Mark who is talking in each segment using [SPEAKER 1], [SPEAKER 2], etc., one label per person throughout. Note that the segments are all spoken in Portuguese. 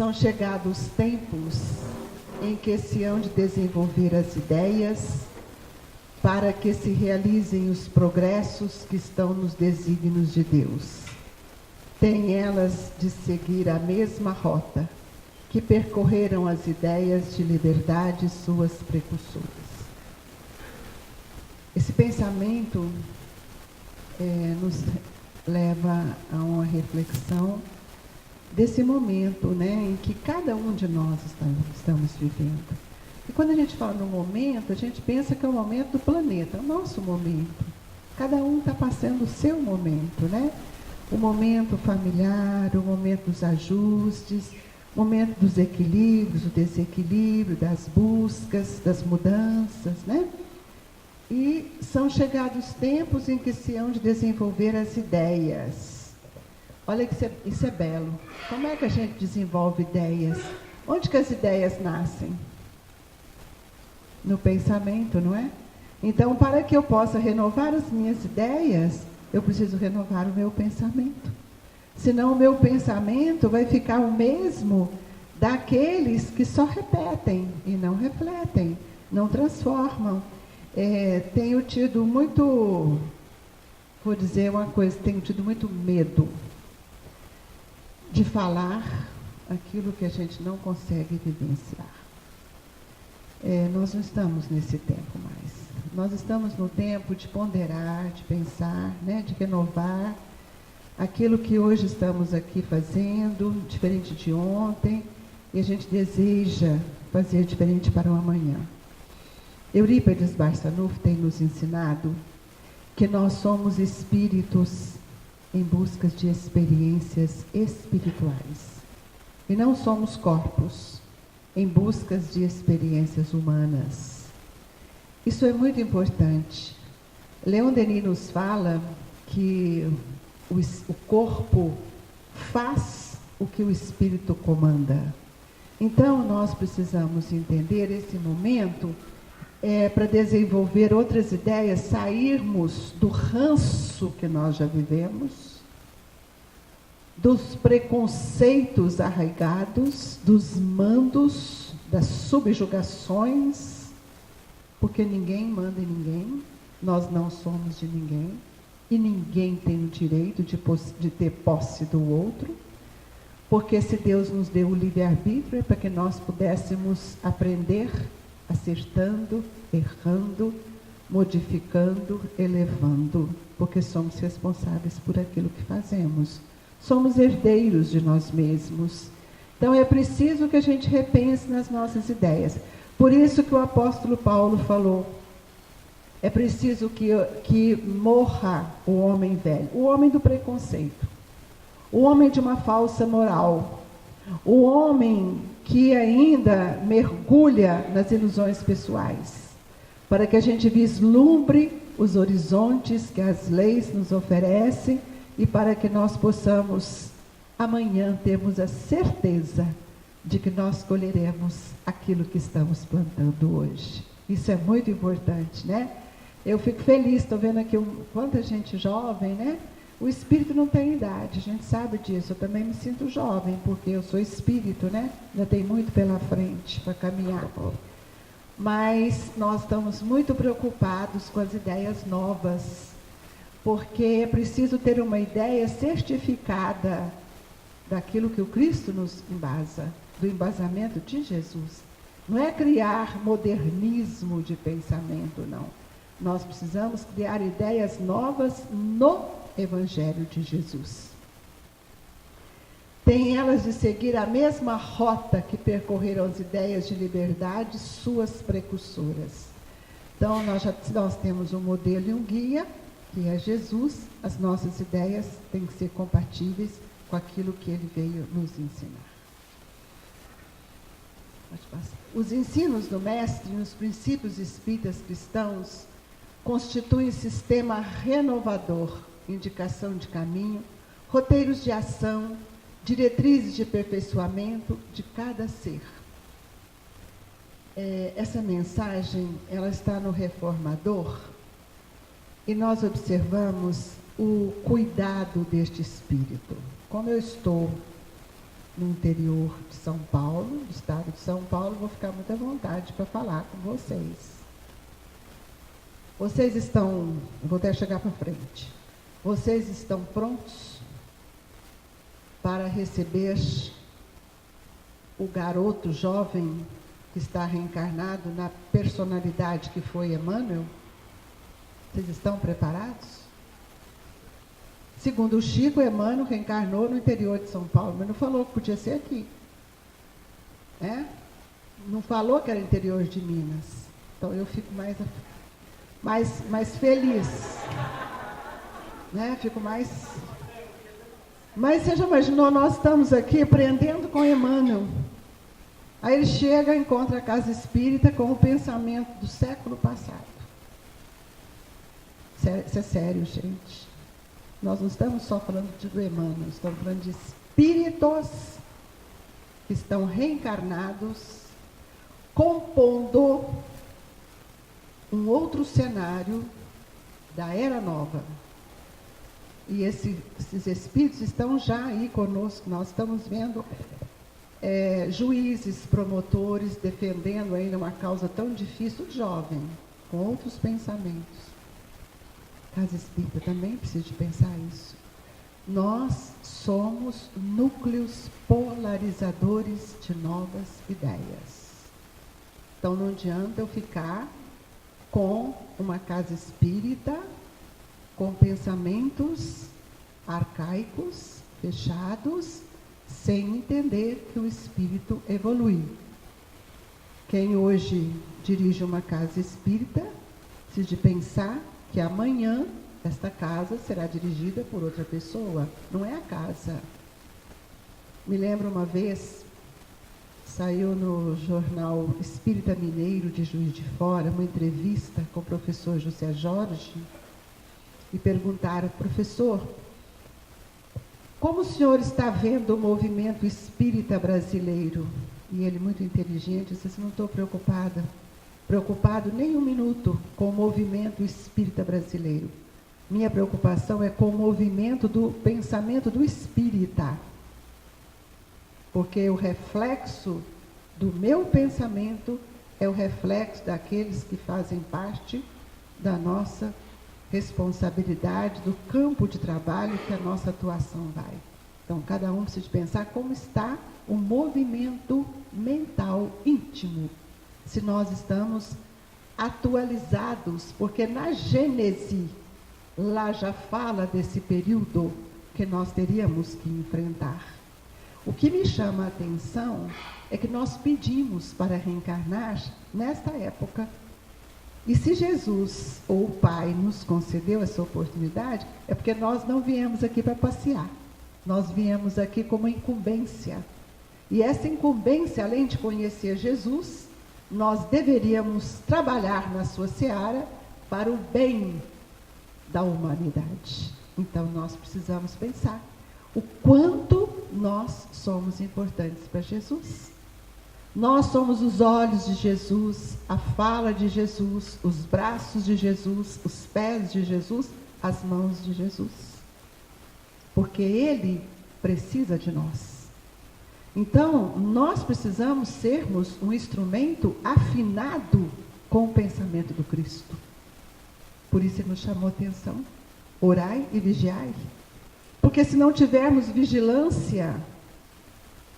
[SPEAKER 1] São chegados tempos em que se hão de desenvolver as ideias para que se realizem os progressos que estão nos desígnios de Deus. Têm elas de seguir a mesma rota que percorreram as ideias de liberdade e suas precursoras. Esse pensamento nos leva a uma reflexão desse momento, em que cada um de nós estamos vivendo. E quando a gente fala no momento, a gente pensa que é o momento do planeta, é o nosso momento. Cada um está passando o seu momento, O momento familiar, o momento dos ajustes, o momento dos equilíbrios, do desequilíbrio, das buscas, das mudanças, E são chegados tempos em que se hão de desenvolver as ideias. Olha que isso é belo. Como é que a gente desenvolve ideias? Onde que as ideias nascem? No pensamento, não é? Então, para que eu possa renovar as minhas ideias, eu preciso renovar o meu pensamento. Senão o meu pensamento vai ficar o mesmo daqueles que só repetem e não refletem, não transformam. Tenho tido muito, vou dizer uma coisa, tenho tido muito medo de falar aquilo que a gente não consegue vivenciar. Nós não estamos nesse tempo mais. Nós estamos no tempo de ponderar, de pensar, de renovar aquilo que hoje estamos aqui fazendo, diferente de ontem, e a gente deseja fazer diferente para o amanhã. Eurípides Barçanufo tem nos ensinado que nós somos espíritos em busca de experiências espirituais. E não somos corpos em busca de experiências humanas. Isso é muito importante. Leon Denis nos fala que o corpo faz o que o espírito comanda. Então, nós precisamos entender esse momento para desenvolver outras ideias, sairmos do ranço que nós já vivemos, dos preconceitos arraigados, dos mandos, das subjugações, porque ninguém manda em ninguém, nós não somos de ninguém, e ninguém tem o direito de ter posse do outro, porque se Deus nos deu o livre-arbítrio é para que nós pudéssemos aprender acertando, errando, modificando, elevando, porque somos responsáveis por aquilo que fazemos. Somos herdeiros de nós mesmos. Então é preciso que a gente repense nas nossas ideias. Por isso que o apóstolo Paulo falou, é preciso que morra o homem velho, o homem do preconceito, o homem de uma falsa moral, o homem que ainda mergulha nas ilusões pessoais, para que a gente vislumbre os horizontes que as leis nos oferecem e para que nós possamos amanhã termos a certeza de que nós colheremos aquilo que estamos plantando hoje. Isso é muito importante, Eu fico feliz, estou vendo aqui quanta gente jovem, O espírito não tem idade, a gente sabe disso. Eu também me sinto jovem, porque eu sou espírito, Já tem muito pela frente para caminhar. Mas nós estamos muito preocupados com as ideias novas, porque é preciso ter uma ideia certificada daquilo que o Cristo nos embasa, do embasamento de Jesus. Não é criar modernismo de pensamento, não. Nós precisamos criar ideias novas no Evangelho de Jesus. Tem elas de seguir a mesma rota que percorreram as ideias de liberdade, suas precursoras. Então, nós temos um modelo e um guia, que é Jesus. As nossas ideias têm que ser compatíveis com aquilo que ele veio nos ensinar. Pode passar. Os ensinos do Mestre nos princípios espíritas cristãos constituem sistema renovador, indicação de caminho, roteiros de ação, diretrizes de aperfeiçoamento de cada ser. Essa mensagem, ela está no Reformador, e nós observamos o cuidado deste espírito. Como eu estou no interior de São Paulo, do estado de São Paulo, vou ficar muito à vontade para falar com vocês. Vocês estão, vou até chegar para frente, vocês estão prontos para receber o garoto jovem que está reencarnado na personalidade que foi Emmanuel? Vocês estão preparados? Segundo o Chico, Emmanuel reencarnou no interior de São Paulo, mas não falou que podia ser aqui. Não falou que era interior de Minas. Então eu fico mais feliz. Fico mais... Mas você já imaginou, nós estamos aqui aprendendo com Emmanuel. Aí ele chega, encontra a casa espírita com o pensamento do século passado. Isso é sério, gente. Nós não estamos só falando do Emmanuel, estamos falando de espíritos que estão reencarnados, compondo um outro cenário da Era Nova. E esses espíritos estão já aí conosco. Nós estamos vendo juízes, promotores, defendendo ainda uma causa tão difícil, jovem, com outros pensamentos. Casa Espírita também precisa de pensar isso. Nós somos núcleos polarizadores de novas ideias. Então não adianta eu ficar com uma casa espírita, com pensamentos arcaicos, fechados, sem entender que o espírito evolui. Quem hoje dirige uma casa espírita precisa de pensar que amanhã esta casa será dirigida por outra pessoa, não é a casa. Me lembro uma vez, saiu no jornal Espírita Mineiro de Juiz de Fora, uma entrevista com o professor José Jorge, e perguntaram: professor, como o senhor está vendo o movimento espírita brasileiro? E ele, muito inteligente, disse assim: não estou preocupado nem um minuto com o movimento espírita brasileiro. Minha preocupação é com o movimento do pensamento do espírita. Porque o reflexo do meu pensamento é o reflexo daqueles que fazem parte da nossa responsabilidade, do campo de trabalho que a nossa atuação vai. Então, cada um precisa pensar como está o movimento mental íntimo, se nós estamos atualizados, porque na Gênese, lá já fala desse período que nós teríamos que enfrentar. O que me chama a atenção é que nós pedimos para reencarnar nesta época. E se Jesus ou o Pai nos concedeu essa oportunidade, é porque nós não viemos aqui para passear. Nós viemos aqui como incumbência. E essa incumbência, além de conhecer Jesus, nós deveríamos trabalhar na sua seara para o bem da humanidade. Então, nós precisamos pensar o quanto nós somos importantes para Jesus. Nós somos os olhos de Jesus, a fala de Jesus, os braços de Jesus, os pés de Jesus, as mãos de Jesus. Porque Ele precisa de nós. Então, nós precisamos sermos um instrumento afinado com o pensamento do Cristo. Por isso Ele nos chamou a atenção. Orai e vigiai. Porque se não tivermos vigilância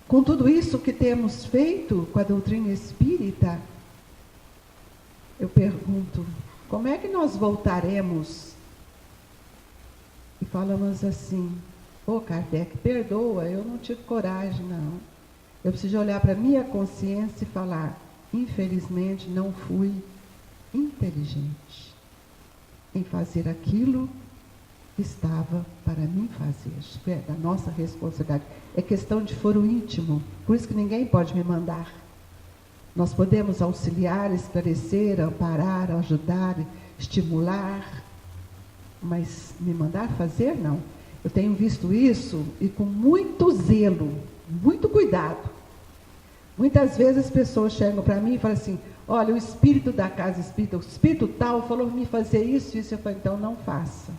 [SPEAKER 1] com tudo isso que temos feito com a doutrina espírita, eu pergunto, como é que nós voltaremos? E falamos assim: ô Kardec, perdoa, eu não tive coragem, não. Eu preciso olhar para a minha consciência e falar: infelizmente não fui inteligente em fazer aquilo que estava para mim fazer. É da nossa responsabilidade. É questão de foro íntimo, por isso que ninguém pode me mandar. Nós podemos auxiliar, esclarecer, amparar, ajudar, estimular, mas me mandar fazer, não. Eu tenho visto isso e com muito zelo, muito cuidado. Muitas vezes as pessoas chegam para mim e falam assim: olha, o espírito da casa espírita, o espírito tal, falou me fazer isso, isso. Eu falo: então não faça.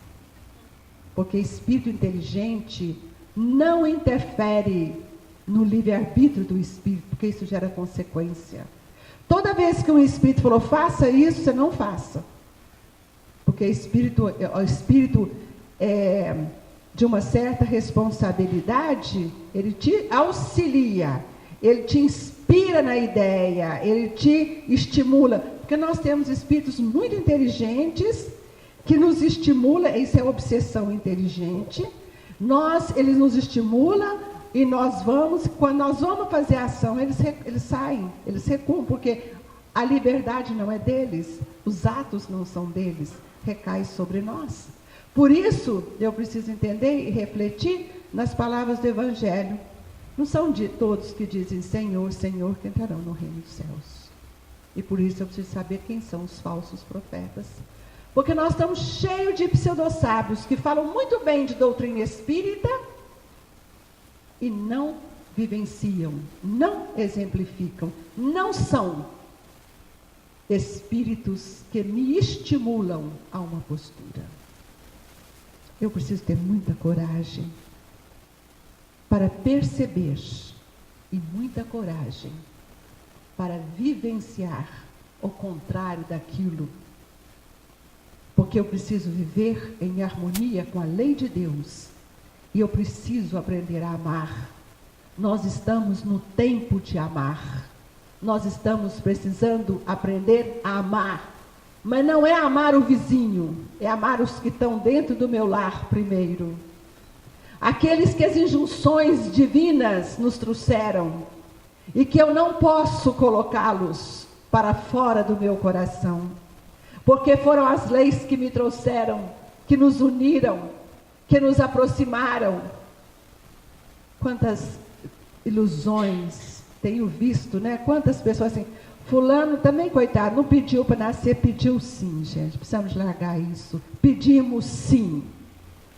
[SPEAKER 1] Porque espírito inteligente não interfere no livre-arbítrio do Espírito, porque isso gera consequência. Toda vez que um Espírito falou, faça isso, você não faça. Porque o Espírito de uma certa responsabilidade, ele te auxilia, ele te inspira na ideia, ele te estimula. Porque nós temos espíritos muito inteligentes que nos estimulam, isso é obsessão inteligente. Eles nos estimulam e nós vamos, quando nós vamos fazer a ação, eles saem, eles recuam, porque a liberdade não é deles, os atos não são deles, recai sobre nós. Por isso, eu preciso entender e refletir nas palavras do Evangelho. Não são de todos que dizem Senhor, Senhor, que entrarão no reino dos céus. E por isso eu preciso saber quem são os falsos profetas. Porque nós estamos cheios de pseudo-sábios que falam muito bem de doutrina espírita e não vivenciam, não exemplificam, não são espíritos que me estimulam a uma postura. Eu preciso ter muita coragem para perceber e muita coragem para vivenciar o contrário daquilo, porque eu preciso viver em harmonia com a lei de Deus e eu preciso aprender a amar. Nós estamos no tempo de amar, nós estamos precisando aprender a amar, mas não é amar o vizinho, é amar os que estão dentro do meu lar primeiro, aqueles que as injunções divinas nos trouxeram e que eu não posso colocá-los para fora do meu coração, porque foram as leis que me trouxeram, que nos uniram, que nos aproximaram. Quantas ilusões tenho visto, né? Quantas pessoas assim, fulano também, coitado, não pediu para nascer, pediu sim, gente, precisamos largar isso. Pedimos sim,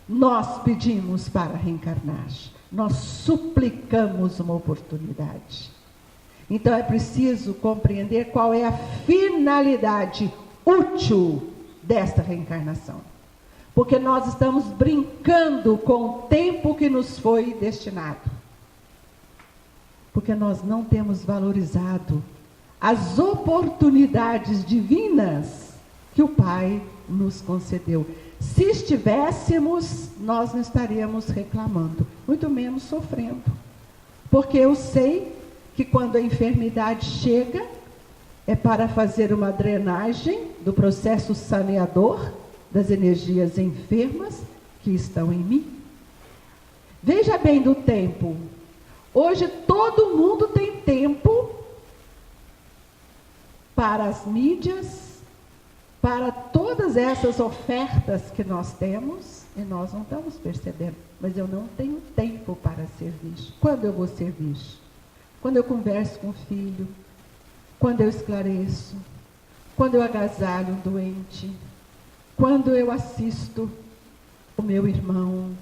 [SPEAKER 1] nós pedimos para reencarnar, nós suplicamos uma oportunidade. Então é preciso compreender qual é a finalidade útil desta reencarnação. Porque nós estamos brincando com o tempo que nos foi destinado. Porque nós não temos valorizado as oportunidades divinas que o Pai nos concedeu. Se estivéssemos, nós não estaríamos reclamando, muito menos sofrendo. Porque eu sei que quando a enfermidade chega, é para fazer uma drenagem do processo saneador das energias enfermas que estão em mim. Veja bem do tempo. Hoje todo mundo tem tempo para as mídias, para todas essas ofertas que nós temos, e nós não estamos percebendo. Mas eu não tenho tempo para servir. Quando eu vou servir? Quando eu converso com o filho, quando eu esclareço, quando eu agasalho um doente, quando eu assisto o meu irmão.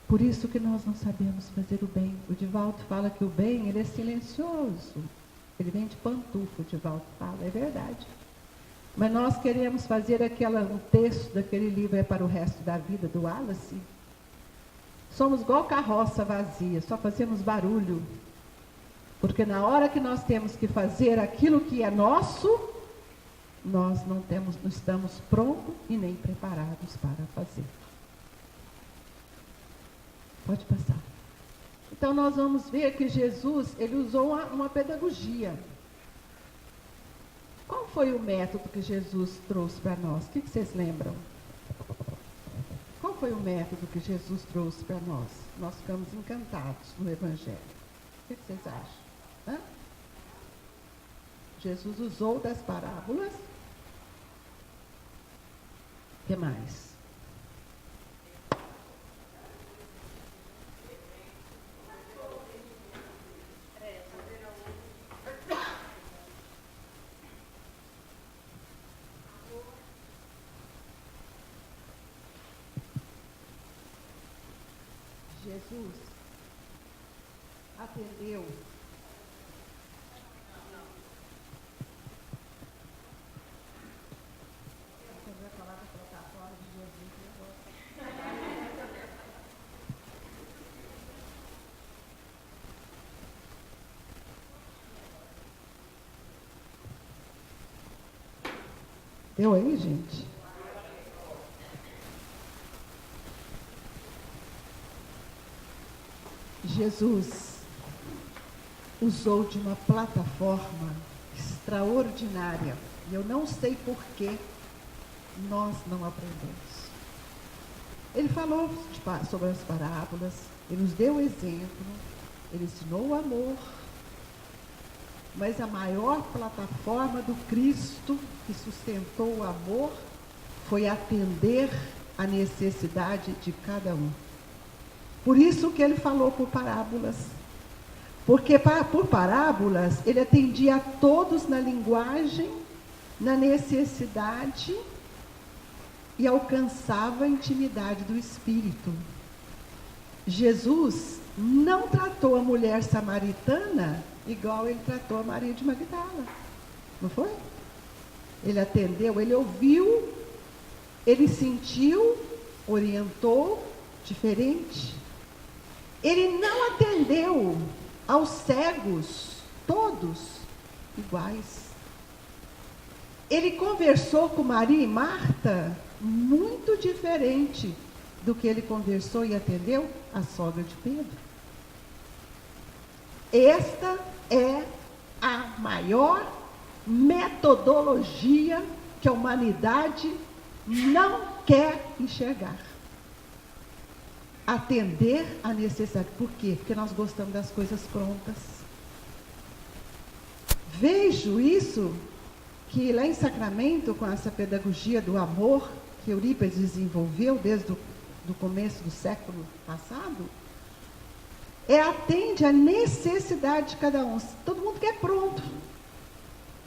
[SPEAKER 1] Por isso que nós não sabemos fazer o bem. O Divaldo fala que o bem, ele é silencioso. Ele vem de pantufa, o Divaldo fala, é verdade. Mas nós queremos fazer um texto daquele livro, É para o Resto da Vida, do Wallace. Somos igual carroça vazia, só fazemos barulho. Porque na hora que nós temos que fazer aquilo que é nosso, nós não estamos prontos e nem preparados para fazer. Pode passar. Então nós vamos ver que Jesus, ele usou uma pedagogia. Qual foi o método que Jesus trouxe para nós? O que vocês lembram? Qual foi o método que Jesus trouxe para nós? Nós ficamos encantados no Evangelho. O que vocês acham? Hã? Jesus usou das parábolas. O que mais? Jesus atendeu a palavra trocatória de Jesus. Deu aí, gente? Jesus usou de uma plataforma extraordinária. E eu não sei por que nós não aprendemos. Ele falou sobre as parábolas, ele nos deu exemplo, ele ensinou o amor, mas a maior plataforma do Cristo que sustentou o amor foi atender a necessidade de cada um. Por isso que ele falou por parábolas. Porque por parábolas ele atendia a todos na linguagem, na necessidade e alcançava a intimidade do Espírito. Jesus não tratou a mulher samaritana igual ele tratou a Maria de Magdala. Não foi? Ele atendeu, ele ouviu, ele sentiu, orientou diferente. Ele não atendeu aos cegos, todos iguais. Ele conversou com Maria e Marta muito diferente do que ele conversou e atendeu a sogra de Pedro. Esta é a maior metodologia que a humanidade não quer enxergar. Atender a necessidade. Por quê? Porque nós gostamos das coisas prontas. Vejo isso, que lá em Sacramento, com essa pedagogia do amor, que Eurípides desenvolveu desde o começo do século passado, atende à necessidade de cada um. Todo mundo quer pronto.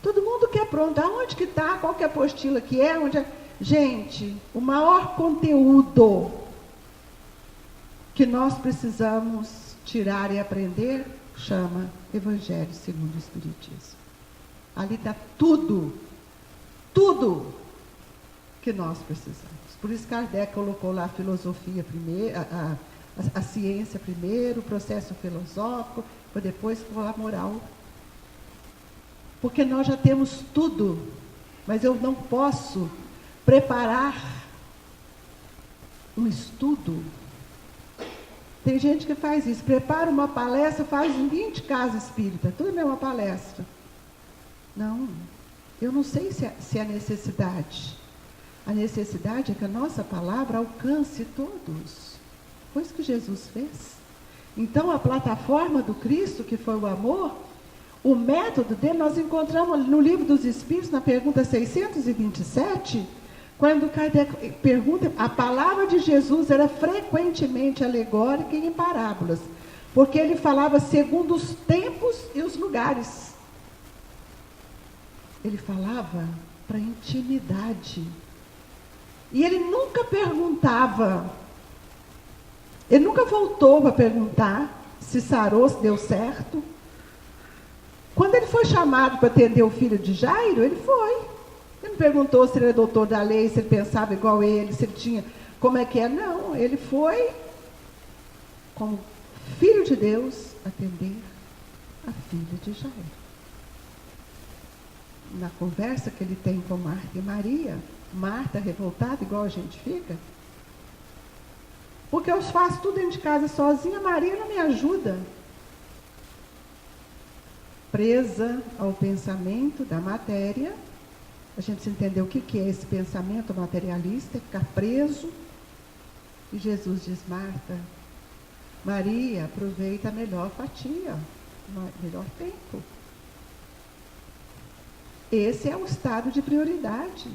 [SPEAKER 1] Todo mundo quer pronto. Aonde que está? Qual que é a apostila que é? Onde é? Gente, o maior conteúdo que nós precisamos tirar e aprender chama Evangelho segundo o Espiritismo. Ali está tudo que nós precisamos. Por isso Kardec colocou lá a filosofia primeiro, a ciência primeiro, o processo filosófico, para depois pôr a moral. Porque nós já temos tudo, mas eu não posso preparar um estudo. Tem gente que faz isso, prepara uma palestra, faz 20 casas espíritas, tudo é uma palestra. Não, eu não sei se é necessidade. A necessidade é que a nossa palavra alcance todos. Foi isso que Jesus fez. Então, a plataforma do Cristo, que foi o amor, o método dele, nós encontramos no Livro dos Espíritos, na pergunta 627, quando Kardec pergunta, a palavra de Jesus era frequentemente alegórica e em parábolas, porque ele falava segundo os tempos e os lugares. Ele falava para intimidade. E ele nunca perguntava, ele nunca voltou para perguntar se sarou, se deu certo. Quando ele foi chamado para atender o filho de Jairo, ele foi. Ele não perguntou se ele era doutor da lei, se ele pensava igual ele, se ele tinha, como é que é. Não, ele foi, como filho de Deus, atender a filha de Jairo. Na conversa que ele tem com Marta e Maria, Marta revoltada, igual a gente fica, porque eu faço tudo dentro de casa sozinha, Maria não me ajuda. Presa ao pensamento da matéria, a gente precisa entender o que é esse pensamento materialista, ficar preso. E Jesus diz, Marta, Maria, aproveita a melhor fatia, o melhor tempo. Esse é o estado de prioridade.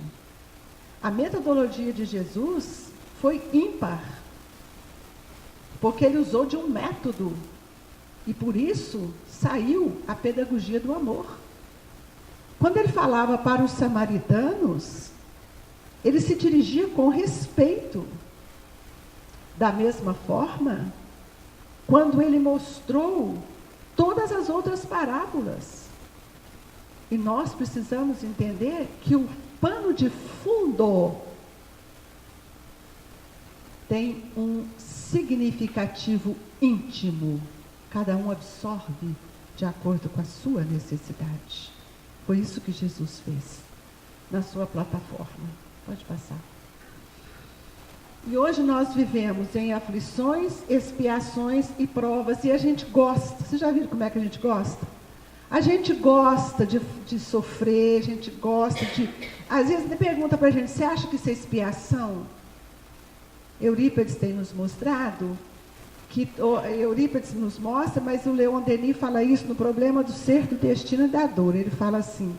[SPEAKER 1] A metodologia de Jesus foi ímpar, porque ele usou de um método, e por isso saiu a pedagogia do amor. Quando ele falava para os samaritanos, ele se dirigia com respeito. Da mesma forma, quando ele mostrou todas as outras parábolas. E nós precisamos entender que o pano de fundo tem um significativo íntimo. Cada um absorve de acordo com a sua necessidade. Foi isso que Jesus fez. na sua plataforma. Pode passar. E hoje nós vivemos em aflições, expiações e provas, e a gente gosta. Vocês já viram como é que a gente gosta? A gente gosta de sofrer, a gente gosta de... Às vezes ele pergunta para a gente, você acha que isso é expiação? Eurípides tem nos mostrado, Eurípides nos mostra, mas o Leon Denis fala isso no problema do ser, do destino e da dor. Ele fala assim,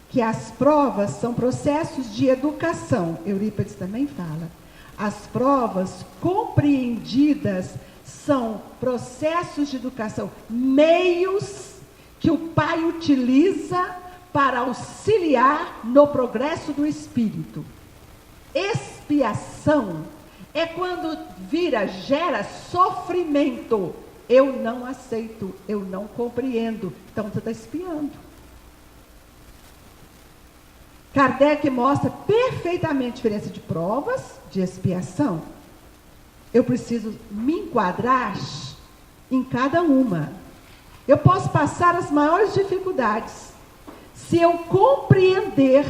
[SPEAKER 1] que as provas são processos de educação. Eurípides também fala. As provas compreendidas são processos de educação, meios que o Pai utiliza para auxiliar no progresso do espírito. Expiação é quando gera sofrimento. Eu não aceito, eu não compreendo. Então você está expiando. Kardec mostra perfeitamente a diferença de provas, de expiação. Eu preciso me enquadrar em cada uma. Eu posso passar as maiores dificuldades se eu compreender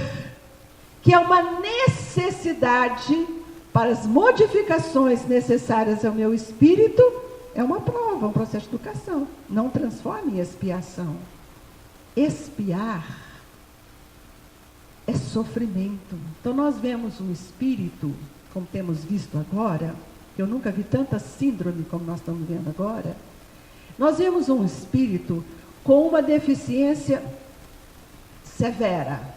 [SPEAKER 1] que é uma necessidade para as modificações necessárias ao meu espírito. É uma prova, um processo de educação. Não transforme em expiação. Expiar é sofrimento. Então nós vemos um espírito, como temos visto agora, eu nunca vi tanta síndrome como nós estamos vendo agora. Nós vemos um espírito com uma deficiência severa.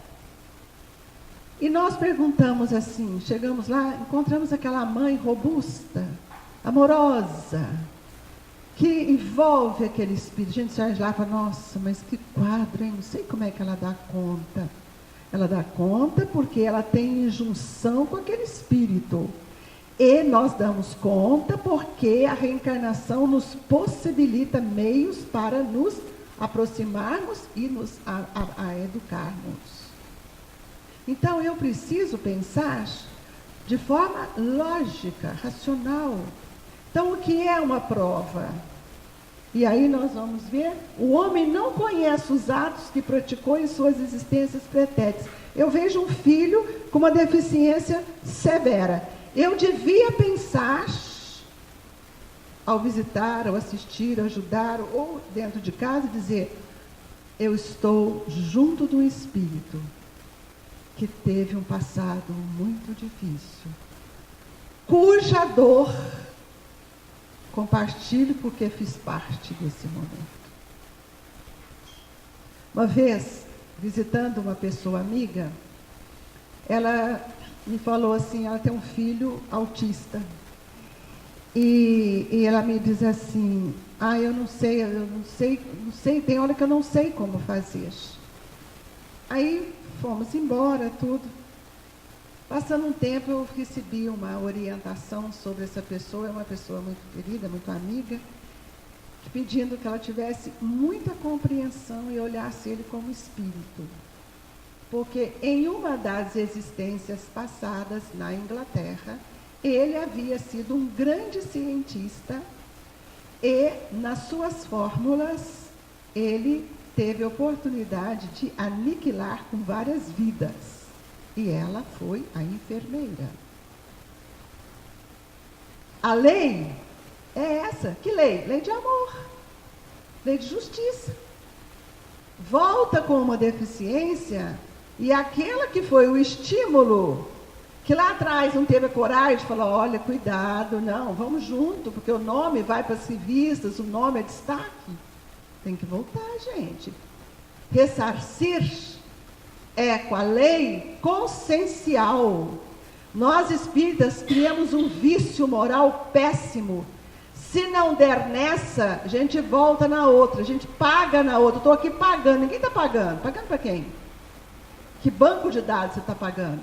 [SPEAKER 1] E nós perguntamos assim, chegamos lá, encontramos aquela mãe robusta, amorosa, que envolve aquele espírito. A gente sai lá e fala, nossa, mas que quadro, hein? Não sei como é que ela dá conta. Ela dá conta porque ela tem junção com aquele espírito. E nós damos conta porque a reencarnação nos possibilita meios para nos aproximarmos e nos a educarmos. Então eu preciso pensar de forma lógica, racional. Então o que é uma prova? E aí nós vamos ver, o homem não conhece os atos que praticou em suas existências pretéritas. Eu vejo um filho com uma deficiência severa. Eu devia pensar, ao visitar, ao assistir, ao ajudar, ou dentro de casa, dizer, eu estou junto do espírito que teve um passado muito difícil, cuja dor compartilho porque fiz parte desse momento. Uma vez, visitando uma pessoa amiga, ela me falou assim, ela tem um filho autista. E ela me diz assim, eu não sei, tem hora que eu não sei como fazer. Aí fomos embora, tudo. Passando um tempo, eu recebi uma orientação sobre essa pessoa, é uma pessoa muito querida, muito amiga, pedindo que ela tivesse muita compreensão e olhasse ele como espírito. Porque em uma das existências passadas na Inglaterra, ele havia sido um grande cientista e, nas suas fórmulas, ele teve a oportunidade de aniquilar com várias vidas. E ela foi a enfermeira. A lei é essa. Que lei? Lei de amor. Lei de justiça. Volta com uma deficiência e aquela que foi o estímulo, que lá atrás não teve a coragem de falar, olha, cuidado, não, vamos junto, porque o nome vai para as revistas, o nome é destaque. Tem que voltar, gente. Ressarcir é com a lei consciencial. Nós espíritas criamos um vício moral péssimo. Se não der nessa, a gente volta na outra, a gente paga na outra. Estou aqui pagando, ninguém está pagando. Pagando para quem? Que banco de dados você está pagando?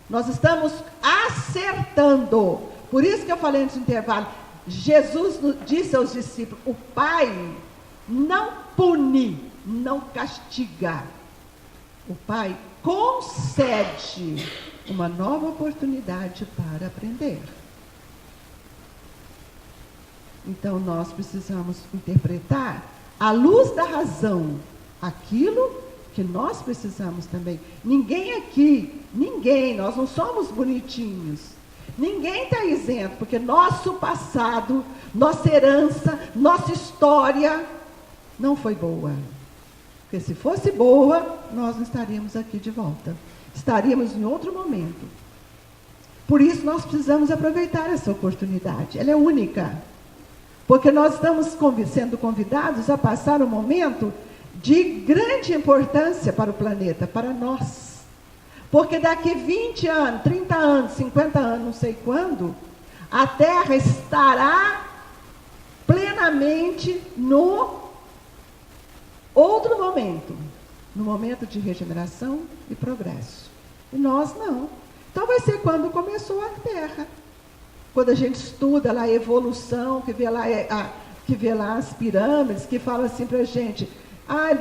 [SPEAKER 1] Nós estamos acertando. Por isso que eu falei nesse intervalo, Jesus disse aos discípulos, o Pai não pune, não castiga. O Pai concede uma nova oportunidade para aprender. Então, nós precisamos interpretar, à luz da razão, aquilo porque nós precisamos também. Ninguém aqui, nós não somos bonitinhos. Ninguém está isento, porque nosso passado, nossa herança, nossa história não foi boa. Porque se fosse boa, nós não estaríamos aqui de volta. Estaríamos em outro momento. Por isso nós precisamos aproveitar essa oportunidade. Ela é única. Porque nós estamos sendo convidados a passar um momento de grande importância para o planeta, para nós. Porque daqui 20 anos, 30 anos, 50 anos, não sei quando, a Terra estará plenamente no outro momento, no momento de regeneração e progresso. E nós não. Então vai ser quando começou a Terra. Quando a gente estuda lá a evolução, que vê lá as pirâmides, que fala assim para a gente,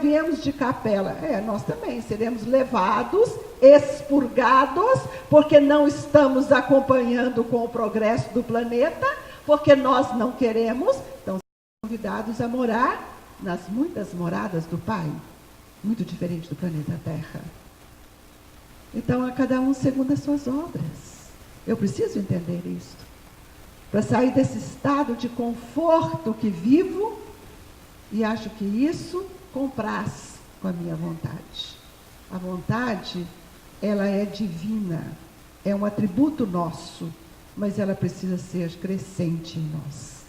[SPEAKER 1] viemos de Capela. Nós também seremos levados, expurgados, porque não estamos acompanhando com o progresso do planeta, porque nós não queremos, então somos convidados a morar nas muitas moradas do Pai, muito diferente do planeta Terra. Então, a cada um segundo as suas obras. Eu preciso entender isso. Para sair desse estado de conforto que vivo, e acho que isso compraz com a minha vontade. A vontade, ela é divina, é um atributo nosso, mas ela precisa ser crescente em nós.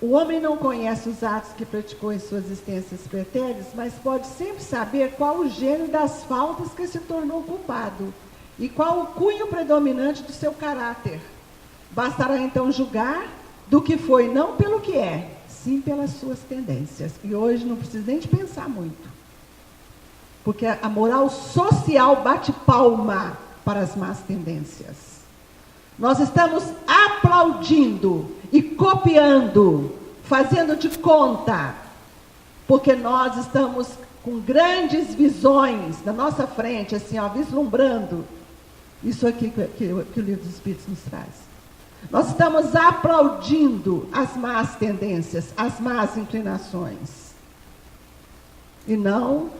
[SPEAKER 1] O homem não conhece os atos que praticou em suas existências pretéritas, mas pode sempre saber qual o gênero das faltas que se tornou culpado e qual o cunho predominante do seu caráter. Bastará então julgar do que foi, não pelo que é, sim pelas suas tendências. E hoje não precisa nem de pensar muito. Porque a moral social bate palma para as más tendências. Nós estamos aplaudindo e copiando, fazendo de conta, porque nós estamos com grandes visões na nossa frente, assim, vislumbrando isso aqui que o Livro dos Espíritos nos traz. Nós estamos aplaudindo as más tendências, as más inclinações, e não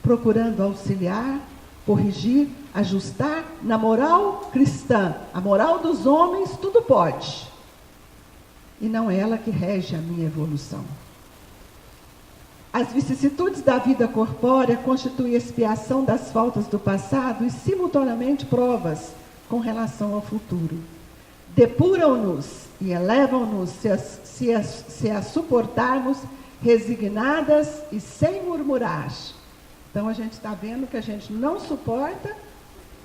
[SPEAKER 1] procurando auxiliar, corrigir, ajustar na moral cristã. A moral dos homens, tudo pode. E não é ela que rege a minha evolução. As vicissitudes da vida corpórea constituem expiação das faltas do passado e, simultaneamente, provas com relação ao futuro. Depuram-nos e elevam-nos se a suportarmos resignadas e sem murmurar. Então, a gente está vendo que a gente não suporta,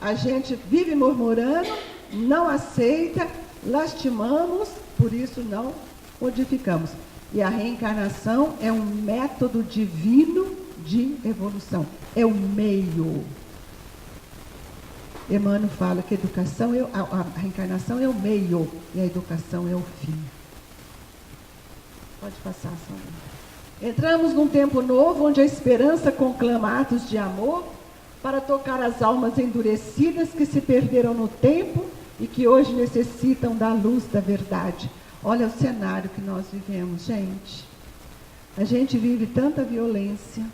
[SPEAKER 1] a gente vive murmurando, não aceita, lastimamos, por isso não modificamos. E a reencarnação é um método divino de evolução, é o meio. Emmanuel fala que a reencarnação é o meio e a educação é o fim. Pode passar, Sônia. Entramos num tempo novo, onde a esperança conclama atos de amor para tocar as almas endurecidas que se perderam no tempo e que hoje necessitam da luz da verdade. Olha o cenário que nós vivemos, gente. A gente vive tanta violência,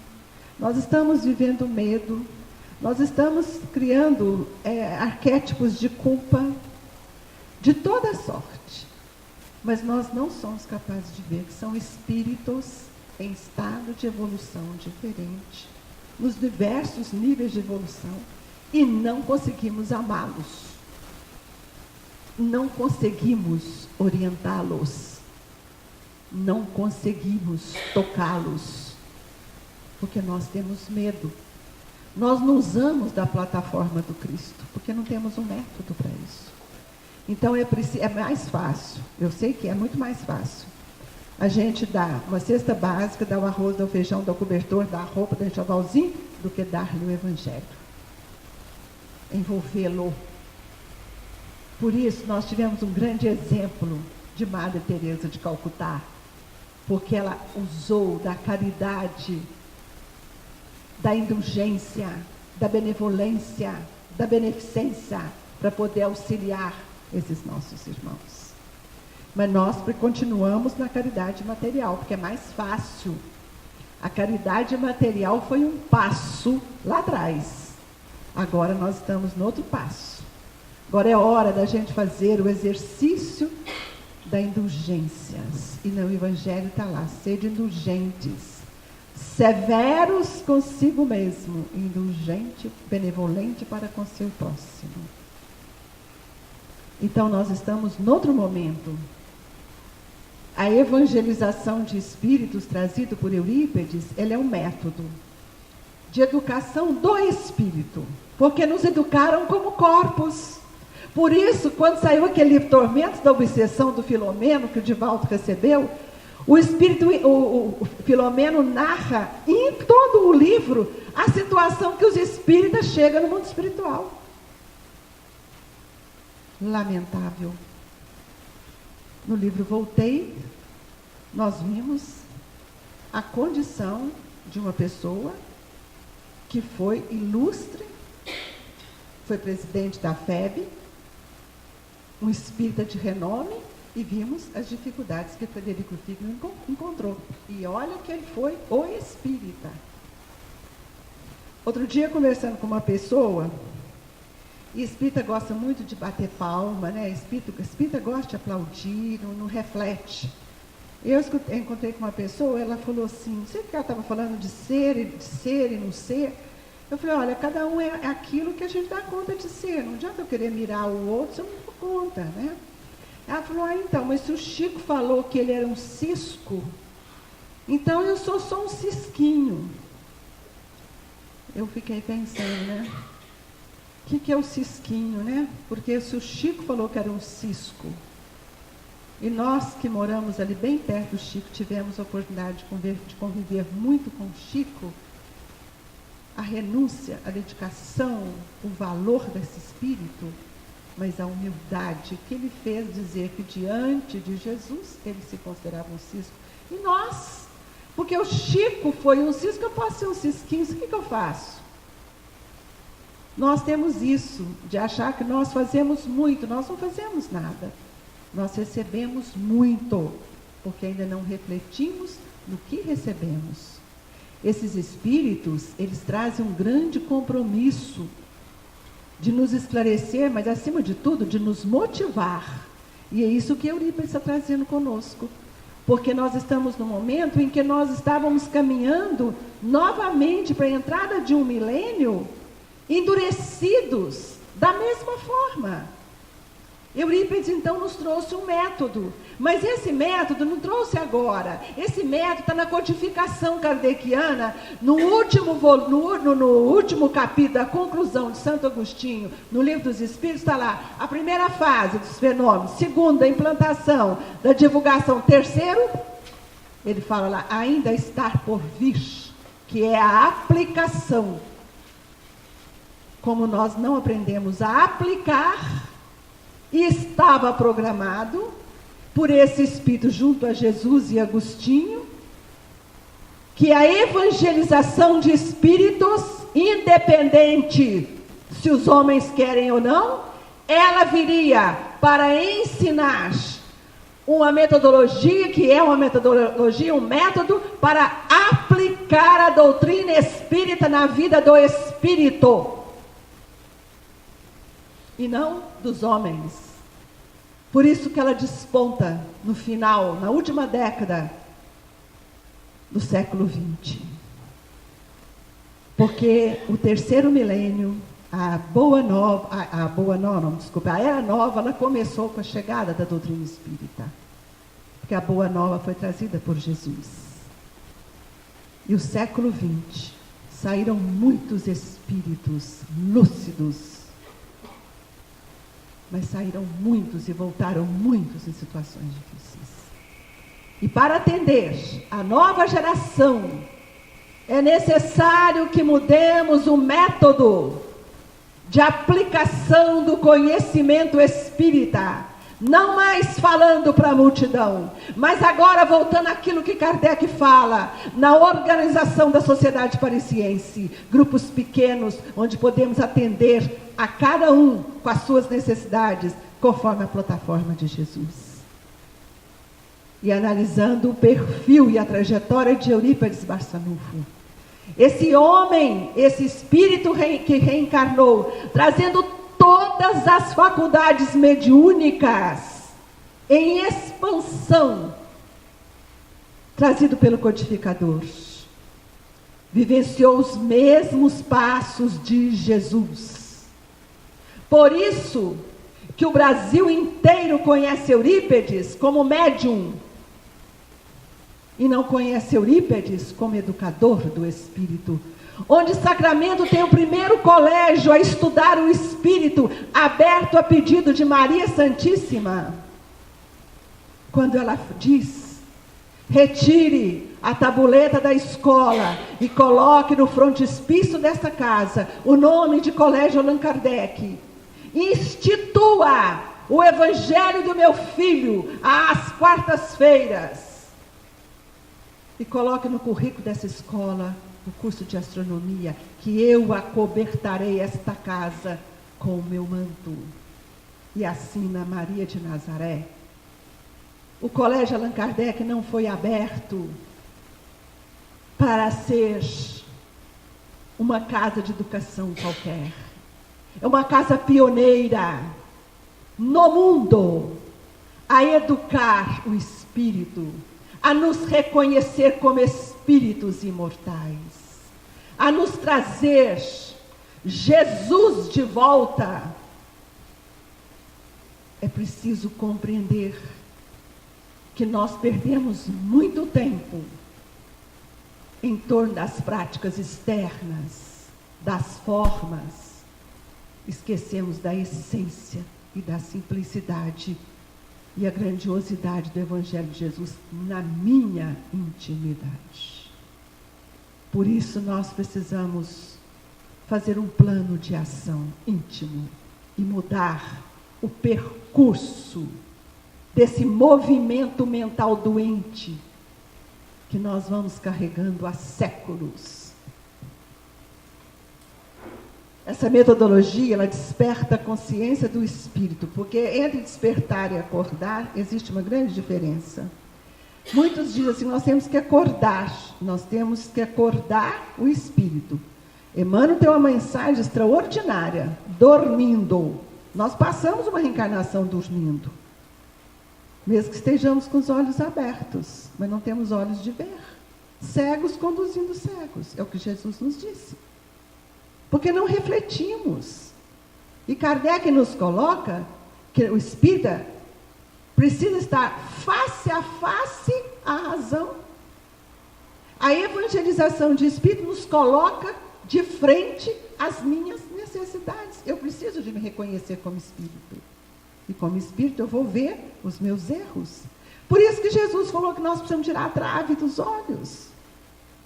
[SPEAKER 1] nós estamos vivendo medo, nós estamos criando arquétipos de culpa, de toda sorte. Mas nós não somos capazes de ver que são espíritos em estado de evolução diferente, nos diversos níveis de evolução, e não conseguimos amá-los. Não conseguimos orientá-los. Não conseguimos tocá-los. Porque nós temos medo. Nós não usamos da plataforma do Cristo, porque não temos um método para isso. Então é mais fácil, eu sei que é muito mais fácil, a gente dá uma cesta básica, dá o arroz, dá o feijão, dá o cobertor, dá a roupa, dá o enxovalzinho, do que dar-lhe o Evangelho. Envolvê-lo. Por isso, nós tivemos um grande exemplo de Madre Teresa de Calcutá, porque ela usou da caridade, da indulgência, da benevolência, da beneficência, para poder auxiliar esses nossos irmãos. Mas nós continuamos na caridade material, porque é mais fácil. A caridade material foi um passo lá atrás. Agora nós estamos no outro passo. Agora é hora da gente fazer o exercício da indulgências. E no Evangelho está lá, sede indulgentes, severos consigo mesmo, indulgente, benevolente para com seu próximo. Então nós estamos noutro momento. A evangelização de espíritos trazido por Eurípides, ela é um método de educação do espírito, porque nos educaram como corpos. Por isso, quando saiu aquele livro Tormentos da Obsessão do Filomeno, que o Divaldo recebeu, o espírito, o Filomeno narra em todo o livro a situação que os espíritas chegam no mundo espiritual. Lamentável. No livro Voltei, nós vimos a condição de uma pessoa que foi ilustre, foi presidente da FEB, um espírita de renome, e vimos as dificuldades que Frederico Figner encontrou. E olha que ele foi o espírita. Outro dia, conversando com uma pessoa, e espírita gosta muito de bater palma, né? Espírita gosta de aplaudir, não reflete. Eu encontrei com uma pessoa, ela falou assim, não sei porque ela estava falando de ser e não ser. Eu falei, olha, cada um é aquilo que a gente dá conta de ser. Não adianta eu querer mirar o outro se eu não dou conta, né? Ela falou, então, mas se o Chico falou que ele era um cisco, então eu sou só um cisquinho. Eu fiquei pensando, né? O que é o cisquinho, né? Porque se o Chico falou que era um cisco, e nós que moramos ali bem perto do Chico, tivemos a oportunidade de conviver muito com o Chico, a renúncia, a dedicação, o valor desse espírito, mas a humildade que ele fez dizer que diante de Jesus ele se considerava um cisco. E nós, porque o Chico foi um cisco, eu posso ser um cisquinho, o que eu faço? Nós temos isso, de achar que nós fazemos muito, nós não fazemos nada. Nós recebemos muito, porque ainda não refletimos no que recebemos. Esses espíritos, eles trazem um grande compromisso de nos esclarecer, mas acima de tudo, de nos motivar. E é isso que Eurípides está trazendo conosco. Porque nós estamos no momento em que nós estávamos caminhando novamente para a entrada de um milênio, endurecidos da mesma forma. Eurípides, então, nos trouxe um método, mas esse método não trouxe agora. Esse método está na codificação kardeciana, no último capítulo da conclusão de Santo Agostinho, no Livro dos Espíritos, está lá a primeira fase dos fenômenos, segunda, a implantação da divulgação, terceiro, ele fala lá, ainda está por vir, que é a aplicação. Como nós não aprendemos a aplicar, e estava programado por esse espírito junto a Jesus e Agostinho, que a evangelização de espíritos, independente se os homens querem ou não, ela viria para ensinar uma metodologia, que é uma metodologia, um método para aplicar a doutrina espírita na vida do espírito. E não dos homens. Por isso que ela desponta no final, na última década do século XX. Porque o terceiro milênio, a Era Nova, ela começou com a chegada da doutrina espírita. Porque a Boa Nova foi trazida por Jesus. E o século XX, saíram muitos espíritos lúcidos, mas saíram muitos e voltaram muitos em situações difíceis. E para atender a nova geração, é necessário que mudemos o método de aplicação do conhecimento espírita. Não mais falando para a multidão, mas agora voltando àquilo que Kardec fala, na organização da sociedade parisiense, grupos pequenos, onde podemos atender a cada um com as suas necessidades, conforme a plataforma de Jesus. e analisando o perfil e a trajetória de Eurípides Barçanufo. Esse homem, esse espírito que reencarnou, trazendo todas as faculdades mediúnicas em expansão, trazido pelo codificador, vivenciou os mesmos passos de Jesus. Por isso que o Brasil inteiro conhece Eurípides como médium e não conhece Eurípides como educador do espírito. Onde Sacramento tem o primeiro colégio a estudar o espírito, aberto a pedido de Maria Santíssima. Quando ela diz: retire a tabuleta da escola e coloque no frontispício desta casa o nome de Colégio Allan Kardec. Institua o Evangelho do meu filho às quartas-feiras. E coloque no currículo dessa escola o curso de astronomia, que eu acobertarei esta casa com o meu manto. E assina Maria de Nazaré. O Colégio Allan Kardec não foi aberto para ser uma casa de educação qualquer. É uma casa pioneira no mundo a educar o espírito, a nos reconhecer como espíritos imortais, a nos trazer Jesus de volta. É preciso compreender que nós perdemos muito tempo em torno das práticas externas, das formas, esquecemos da essência e da simplicidade e a grandiosidade do Evangelho de Jesus na minha intimidade. Por isso nós precisamos fazer um plano de ação íntimo e mudar o percurso desse movimento mental doente que nós vamos carregando há séculos. Essa metodologia, ela desperta a consciência do espírito, porque entre despertar e acordar existe uma grande diferença. Muitos dizem assim: nós temos que acordar o espírito. Emmanuel tem uma mensagem extraordinária: dormindo. Nós passamos uma reencarnação dormindo, mesmo que estejamos com os olhos abertos, mas não temos olhos de ver. Cegos conduzindo cegos, é o que Jesus nos disse. Porque não refletimos. E Kardec nos coloca que o espírita precisa estar face a face à razão. A evangelização de espírito nos coloca de frente às minhas necessidades. Eu preciso de me reconhecer como espírito. E como espírito eu vou ver os meus erros. Por isso que Jesus falou que nós precisamos tirar a trave dos olhos.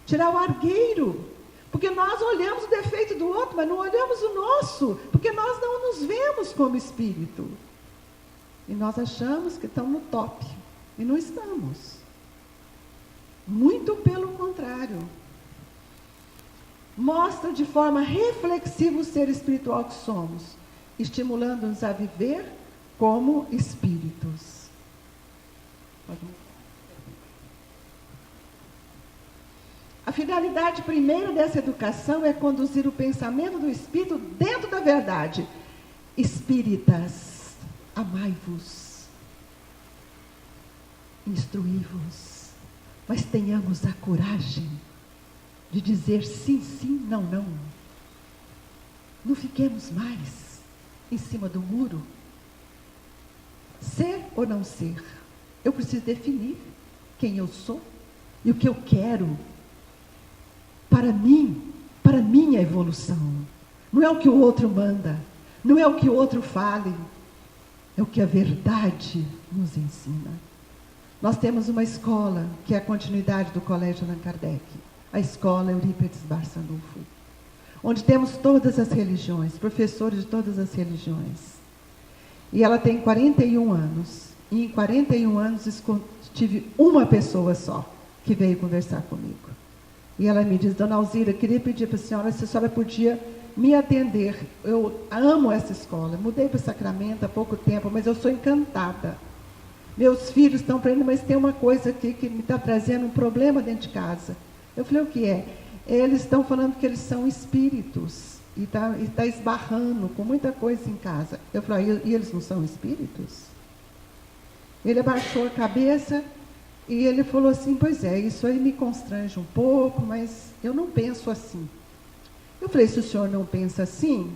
[SPEAKER 1] Tirar o argueiro. Porque nós olhamos o defeito do outro, mas não olhamos o nosso. Porque nós não nos vemos como espírito. E nós achamos que estamos no top. E não estamos. Muito pelo contrário. Mostra de forma reflexiva o ser espiritual que somos, estimulando-nos a viver como espíritos. A finalidade primeira dessa educação é conduzir o pensamento do espírito dentro da verdade. Espíritas, amai-vos, instruí-vos, mas tenhamos a coragem de dizer sim, sim, não, não. Não fiquemos mais em cima do muro. Ser ou não ser? Eu preciso definir quem eu sou e o que eu quero para mim, para minha evolução. Não é o que o outro manda, não é o que o outro fale, é o que a verdade nos ensina. Nós temos uma escola que é a continuidade do Colégio Allan Kardec, a escola Eurípides Barçanufo, onde temos todas as religiões, professores de todas as religiões. E ela tem 41 anos. E em 41 anos tive uma pessoa só que veio conversar comigo. E ela me diz: Dona Alzira, queria pedir para a senhora se a senhora podia me atender. Eu amo essa escola. Mudei para Sacramento há pouco tempo, mas eu sou encantada. Meus filhos estão para ele, mas tem uma coisa aqui que me está trazendo um problema dentro de casa. Eu falei, o que é? Eles estão falando que eles são espíritos. E está esbarrando com muita coisa em casa. Eu falei, e eles não são espíritos? Ele abaixou a cabeça e ele falou assim, pois é, isso aí me constrange um pouco, mas eu não penso assim. Eu falei, se o senhor não pensa assim,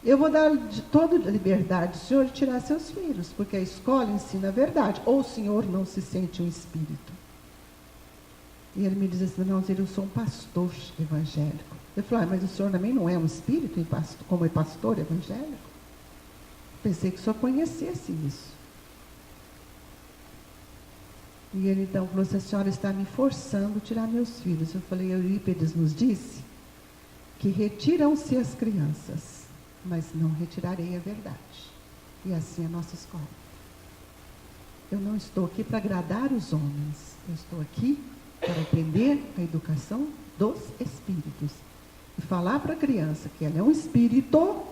[SPEAKER 1] eu vou dar toda a liberdade do senhor de tirar seus filhos, porque a escola ensina a verdade. Ou o senhor não se sente um espírito? E ele me diz assim, não, eu sou um pastor evangélico. Eu falei, mas o senhor também não é um espírito como é pastor evangélico? Pensei que o senhor conhecesse isso. E ele então falou assim, a senhora está me forçando a tirar meus filhos. Eu falei, Eurípides nos disse que retiram-se as crianças, mas não retirarei a verdade. E assim é a nossa escola. Eu não estou aqui para agradar os homens, eu estou aqui para aprender a educação dos espíritos. E falar para a criança que ela é um espírito,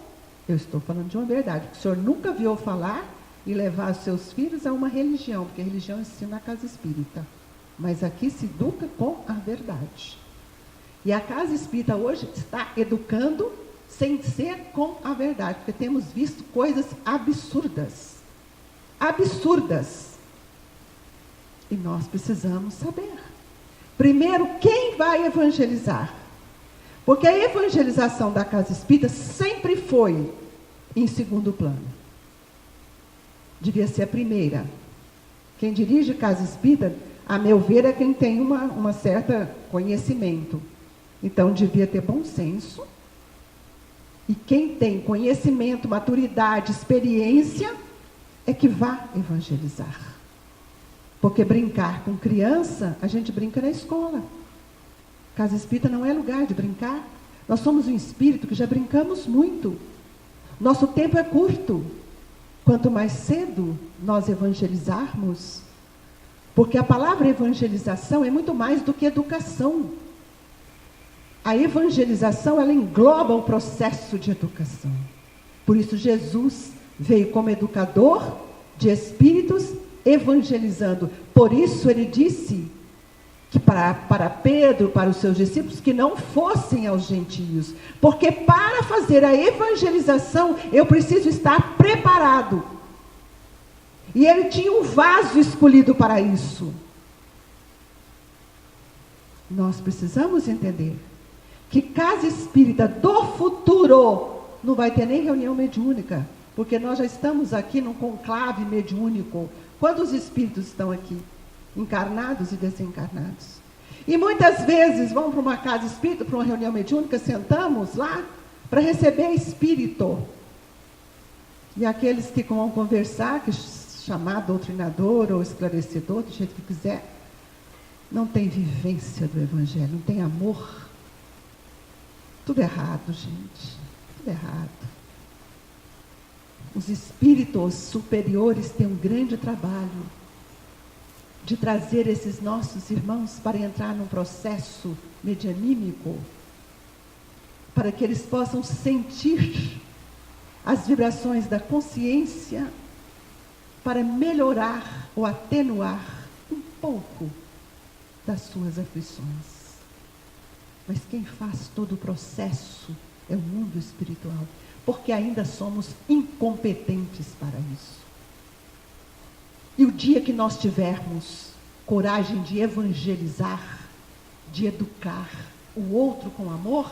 [SPEAKER 1] eu estou falando de uma verdade, que o senhor nunca viu falar e levar os seus filhos a uma religião, porque a religião ensina a casa espírita. Mas aqui se educa com a verdade. E a casa espírita hoje está educando sem ser com a verdade, porque temos visto coisas absurdas. Absurdas. E nós precisamos saber. Primeiro, quem vai evangelizar? Porque a evangelização da casa espírita sempre foi em segundo plano. Devia ser a primeira. Quem dirige casa espírita, a meu ver, é quem tem uma certa conhecimento. Então, devia ter bom senso. E quem tem conhecimento, maturidade, experiência, é que vá evangelizar. Porque brincar com criança, a gente brinca na escola. Casa espírita não é lugar de brincar. Nós somos um espírito que já brincamos muito. Nosso tempo é curto. Quanto mais cedo nós evangelizarmos, porque a palavra evangelização é muito mais do que educação. A evangelização, ela engloba o processo de educação. Por isso Jesus veio como educador de espíritos, evangelizando. Por isso ele disse que para Pedro, para os seus discípulos, que não fossem aos gentios. Porque para fazer a evangelização, eu preciso estar preparado. E ele tinha um vaso escolhido para isso. Nós precisamos entender que casa espírita do futuro não vai ter nem reunião mediúnica, porque nós já estamos aqui num conclave mediúnico. Quantos espíritos estão aqui? Encarnados e desencarnados. E muitas vezes vamos para uma casa espírita, para uma reunião mediúnica, sentamos lá para receber espírito. E aqueles que vão conversar, que chamar doutrinador ou esclarecedor, do jeito que quiser, não tem vivência do Evangelho, não tem amor. Tudo errado, gente. Tudo errado. Os espíritos superiores têm um grande trabalho de trazer esses nossos irmãos para entrar num processo medianímico, para que eles possam sentir as vibrações da consciência, para melhorar ou atenuar um pouco das suas aflições. Mas quem faz todo o processo é o mundo espiritual, porque ainda somos incompetentes para isso. E o dia que nós tivermos coragem de evangelizar, de educar o outro com amor,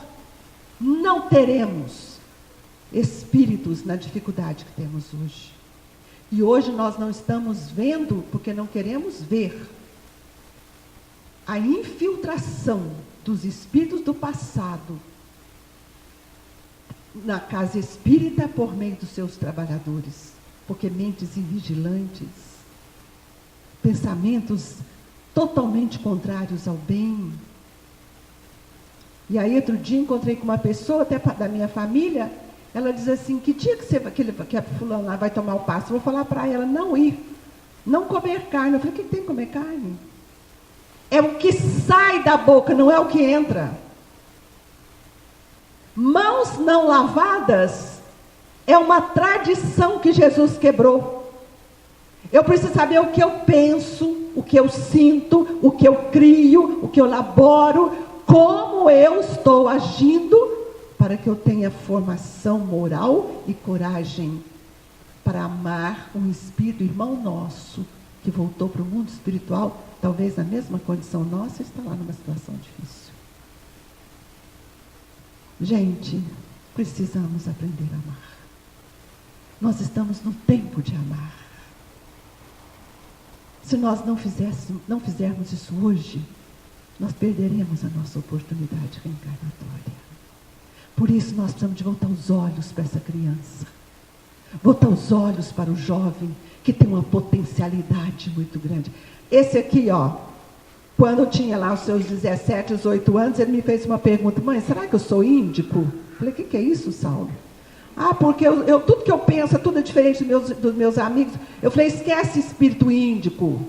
[SPEAKER 1] não teremos espíritos na dificuldade que temos hoje. E hoje nós não estamos vendo, porque não queremos ver, a infiltração dos espíritos do passado na casa espírita por meio dos seus trabalhadores. Porque mentes invigilantes, pensamentos totalmente contrários ao bem. E aí outro dia encontrei com uma pessoa, até da minha família, ela diz assim, que dia que a fulana lá vai tomar o passe? Eu vou falar para ela não ir, não comer carne. Eu falei, o que tem que comer carne? É o que sai da boca, não é o que entra. Mãos não lavadas é uma tradição que Jesus quebrou. Eu preciso saber o que eu penso, o que eu sinto, o que eu crio, o que eu elaboro, como eu estou agindo, para que eu tenha formação moral e coragem para amar um espírito irmão nosso, que voltou para o mundo espiritual, talvez na mesma condição nossa, está lá numa situação difícil. Gente, precisamos aprender a amar. Nós estamos no tempo de amar. Se nós não fizermos isso hoje, nós perderemos a nossa oportunidade reencarnatória. Por isso nós precisamos de voltar os olhos para essa criança. Voltar os olhos para o jovem, que tem uma potencialidade muito grande. Esse aqui, quando eu tinha lá os seus 17, 18 anos, ele me fez uma pergunta: mãe, será que eu sou índico? Eu falei: o que é isso, Saulo? Porque tudo que eu penso, tudo é diferente dos meus amigos. Eu falei: esquece espírito índico.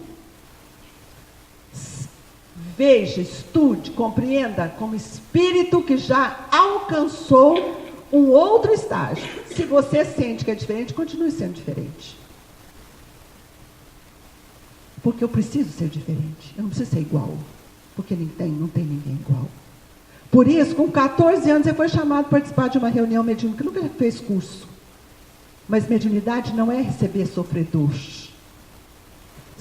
[SPEAKER 1] Veja, estude, compreenda como espírito que já alcançou um outro estágio. Se você sente que é diferente, continue sendo diferente. Porque eu preciso ser diferente. Eu não preciso ser igual. Porque não tem ninguém igual. Por isso, com 14 anos, ele foi chamado para participar de uma reunião mediúnica. Nunca fez curso. Mas mediunidade não é receber sofredor.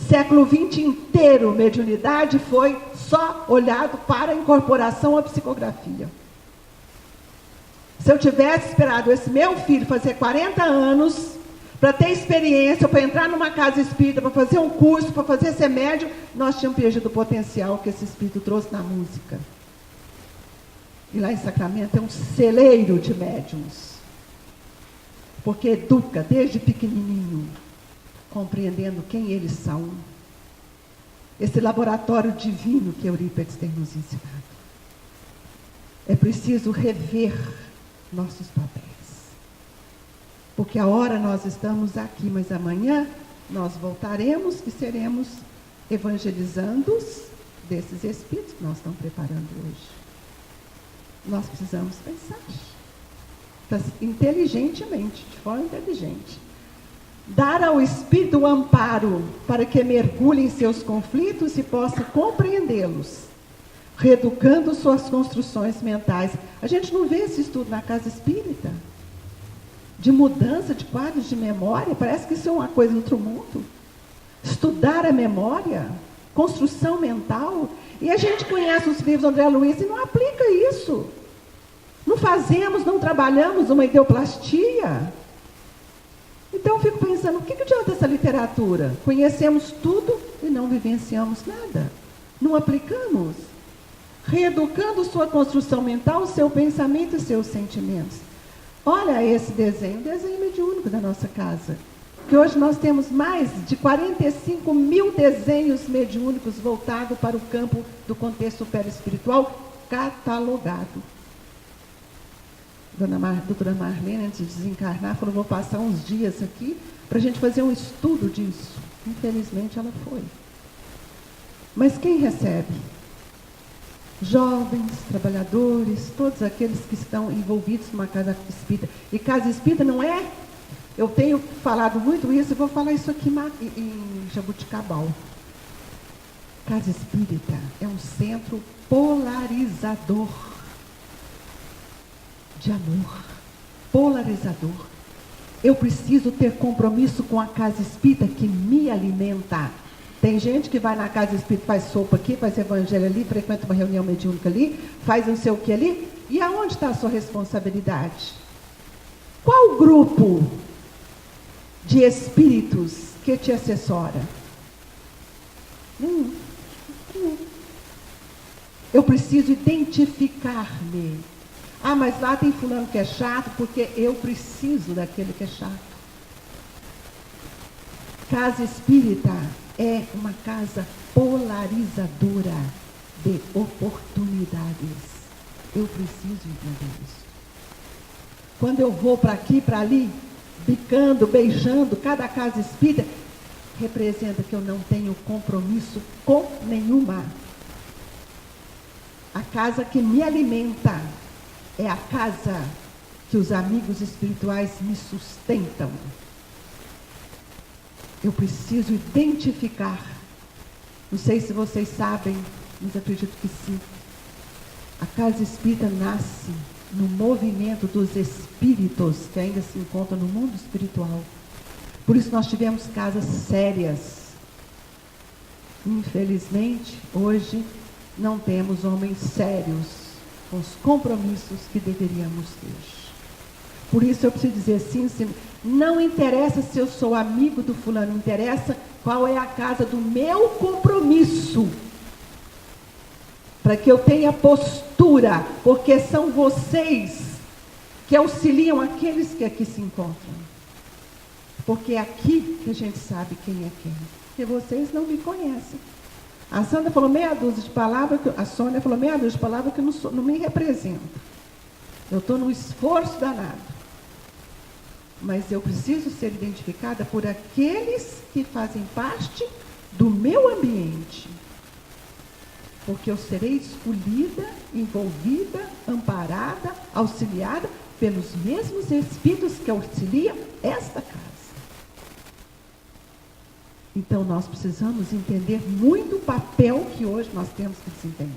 [SPEAKER 1] Século XX inteiro, mediunidade foi só olhado para a incorporação à psicografia. Se eu tivesse esperado esse meu filho fazer 40 anos, para ter experiência, para entrar numa casa espírita, para fazer um curso, para fazer ser médium, nós tínhamos perdido o potencial que esse espírito trouxe na música. E lá em Sacramento é um celeiro de médiums. Porque educa desde pequenininho, compreendendo quem eles são. Esse laboratório divino que Eurípides tem nos ensinado. É preciso rever nossos papéis. Porque a hora nós estamos aqui, mas amanhã nós voltaremos e seremos evangelizandos desses espíritos que nós estamos preparando hoje. Nós precisamos pensar inteligentemente, de forma inteligente. Dar ao espírito o amparo para que mergulhe em seus conflitos e possa compreendê-los, reeducando suas construções mentais. A gente não vê esse estudo na casa espírita, de mudança de quadros de memória. Parece que isso é uma coisa do outro mundo. Estudar a memória, construção mental. E a gente conhece os livros do André Luiz e não aplica isso. Não fazemos, não trabalhamos uma ideoplastia. Então eu fico pensando, o que adianta essa literatura? Conhecemos tudo e não vivenciamos nada. Não aplicamos. Reeducando sua construção mental, seu pensamento e seus sentimentos. Olha esse desenho mediúnico da nossa casa. Que hoje nós temos mais de 45 mil desenhos mediúnicos voltados para o campo do contexto perispiritual, catalogado. Doutora Marlene, antes de desencarnar, falou: vou passar uns dias aqui para a gente fazer um estudo disso. Infelizmente ela foi. Mas quem recebe? Jovens, trabalhadores, todos aqueles que estão envolvidos numa casa espírita. E casa espírita não é... Eu tenho falado muito isso, e vou falar isso aqui em Jabuticabal. Casa espírita é um centro polarizador de amor. Polarizador. Eu preciso ter compromisso com a casa espírita que me alimenta. Tem gente que vai na casa espírita, faz sopa aqui, faz evangelho ali, frequenta uma reunião mediúnica ali, faz não sei o que ali. E aonde está a sua responsabilidade? Qual grupo de espíritos que te assessora? Eu preciso identificar-me. Mas lá tem fulano que é chato, porque eu preciso daquele que é chato. Casa espírita é uma casa polarizadora de oportunidades. Eu preciso entender isso. Quando eu vou para aqui, para ali, bicando, beijando cada casa espírita, representa que eu não tenho compromisso com nenhuma. A casa que me alimenta é a casa que os amigos espirituais me sustentam. eu preciso identificar. Não sei se vocês sabem, mas acredito que sim. A casa espírita nasce no movimento dos espíritos que ainda se encontram no mundo espiritual. Por isso nós tivemos casas sérias. Infelizmente, hoje não temos homens sérios com os compromissos que deveríamos ter. Por isso eu preciso dizer assim, não interessa se eu sou amigo do fulano, interessa qual é a casa do meu compromisso. Para que eu tenha postura, porque são vocês que auxiliam aqueles que aqui se encontram. Porque é aqui que a gente sabe quem é quem. Porque vocês não me conhecem. A Sandra falou meia dúzia de palavras, a Sônia falou meia dúzia de palavras que não me representam. Eu estou num esforço danado. Mas eu preciso ser identificada por aqueles que fazem parte do meu ambiente. Porque eu serei escolhida, envolvida, amparada, auxiliada pelos mesmos espíritos que auxiliam esta casa. Então nós precisamos entender muito o papel que hoje nós temos que desempenhar.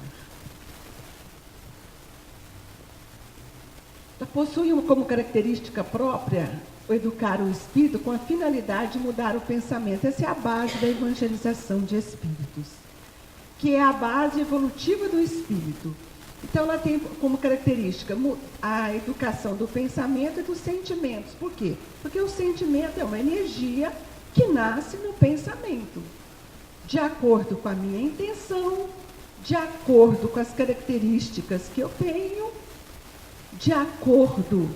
[SPEAKER 1] Possui como característica própria o educar o espírito com a finalidade de mudar o pensamento. Essa é a base da evangelização de espíritos, que é a base evolutiva do espírito. Então, ela tem como característica a educação do pensamento e dos sentimentos. Por quê? Porque o sentimento é uma energia que nasce no pensamento, de acordo com a minha intenção, de acordo com as características que eu tenho, de acordo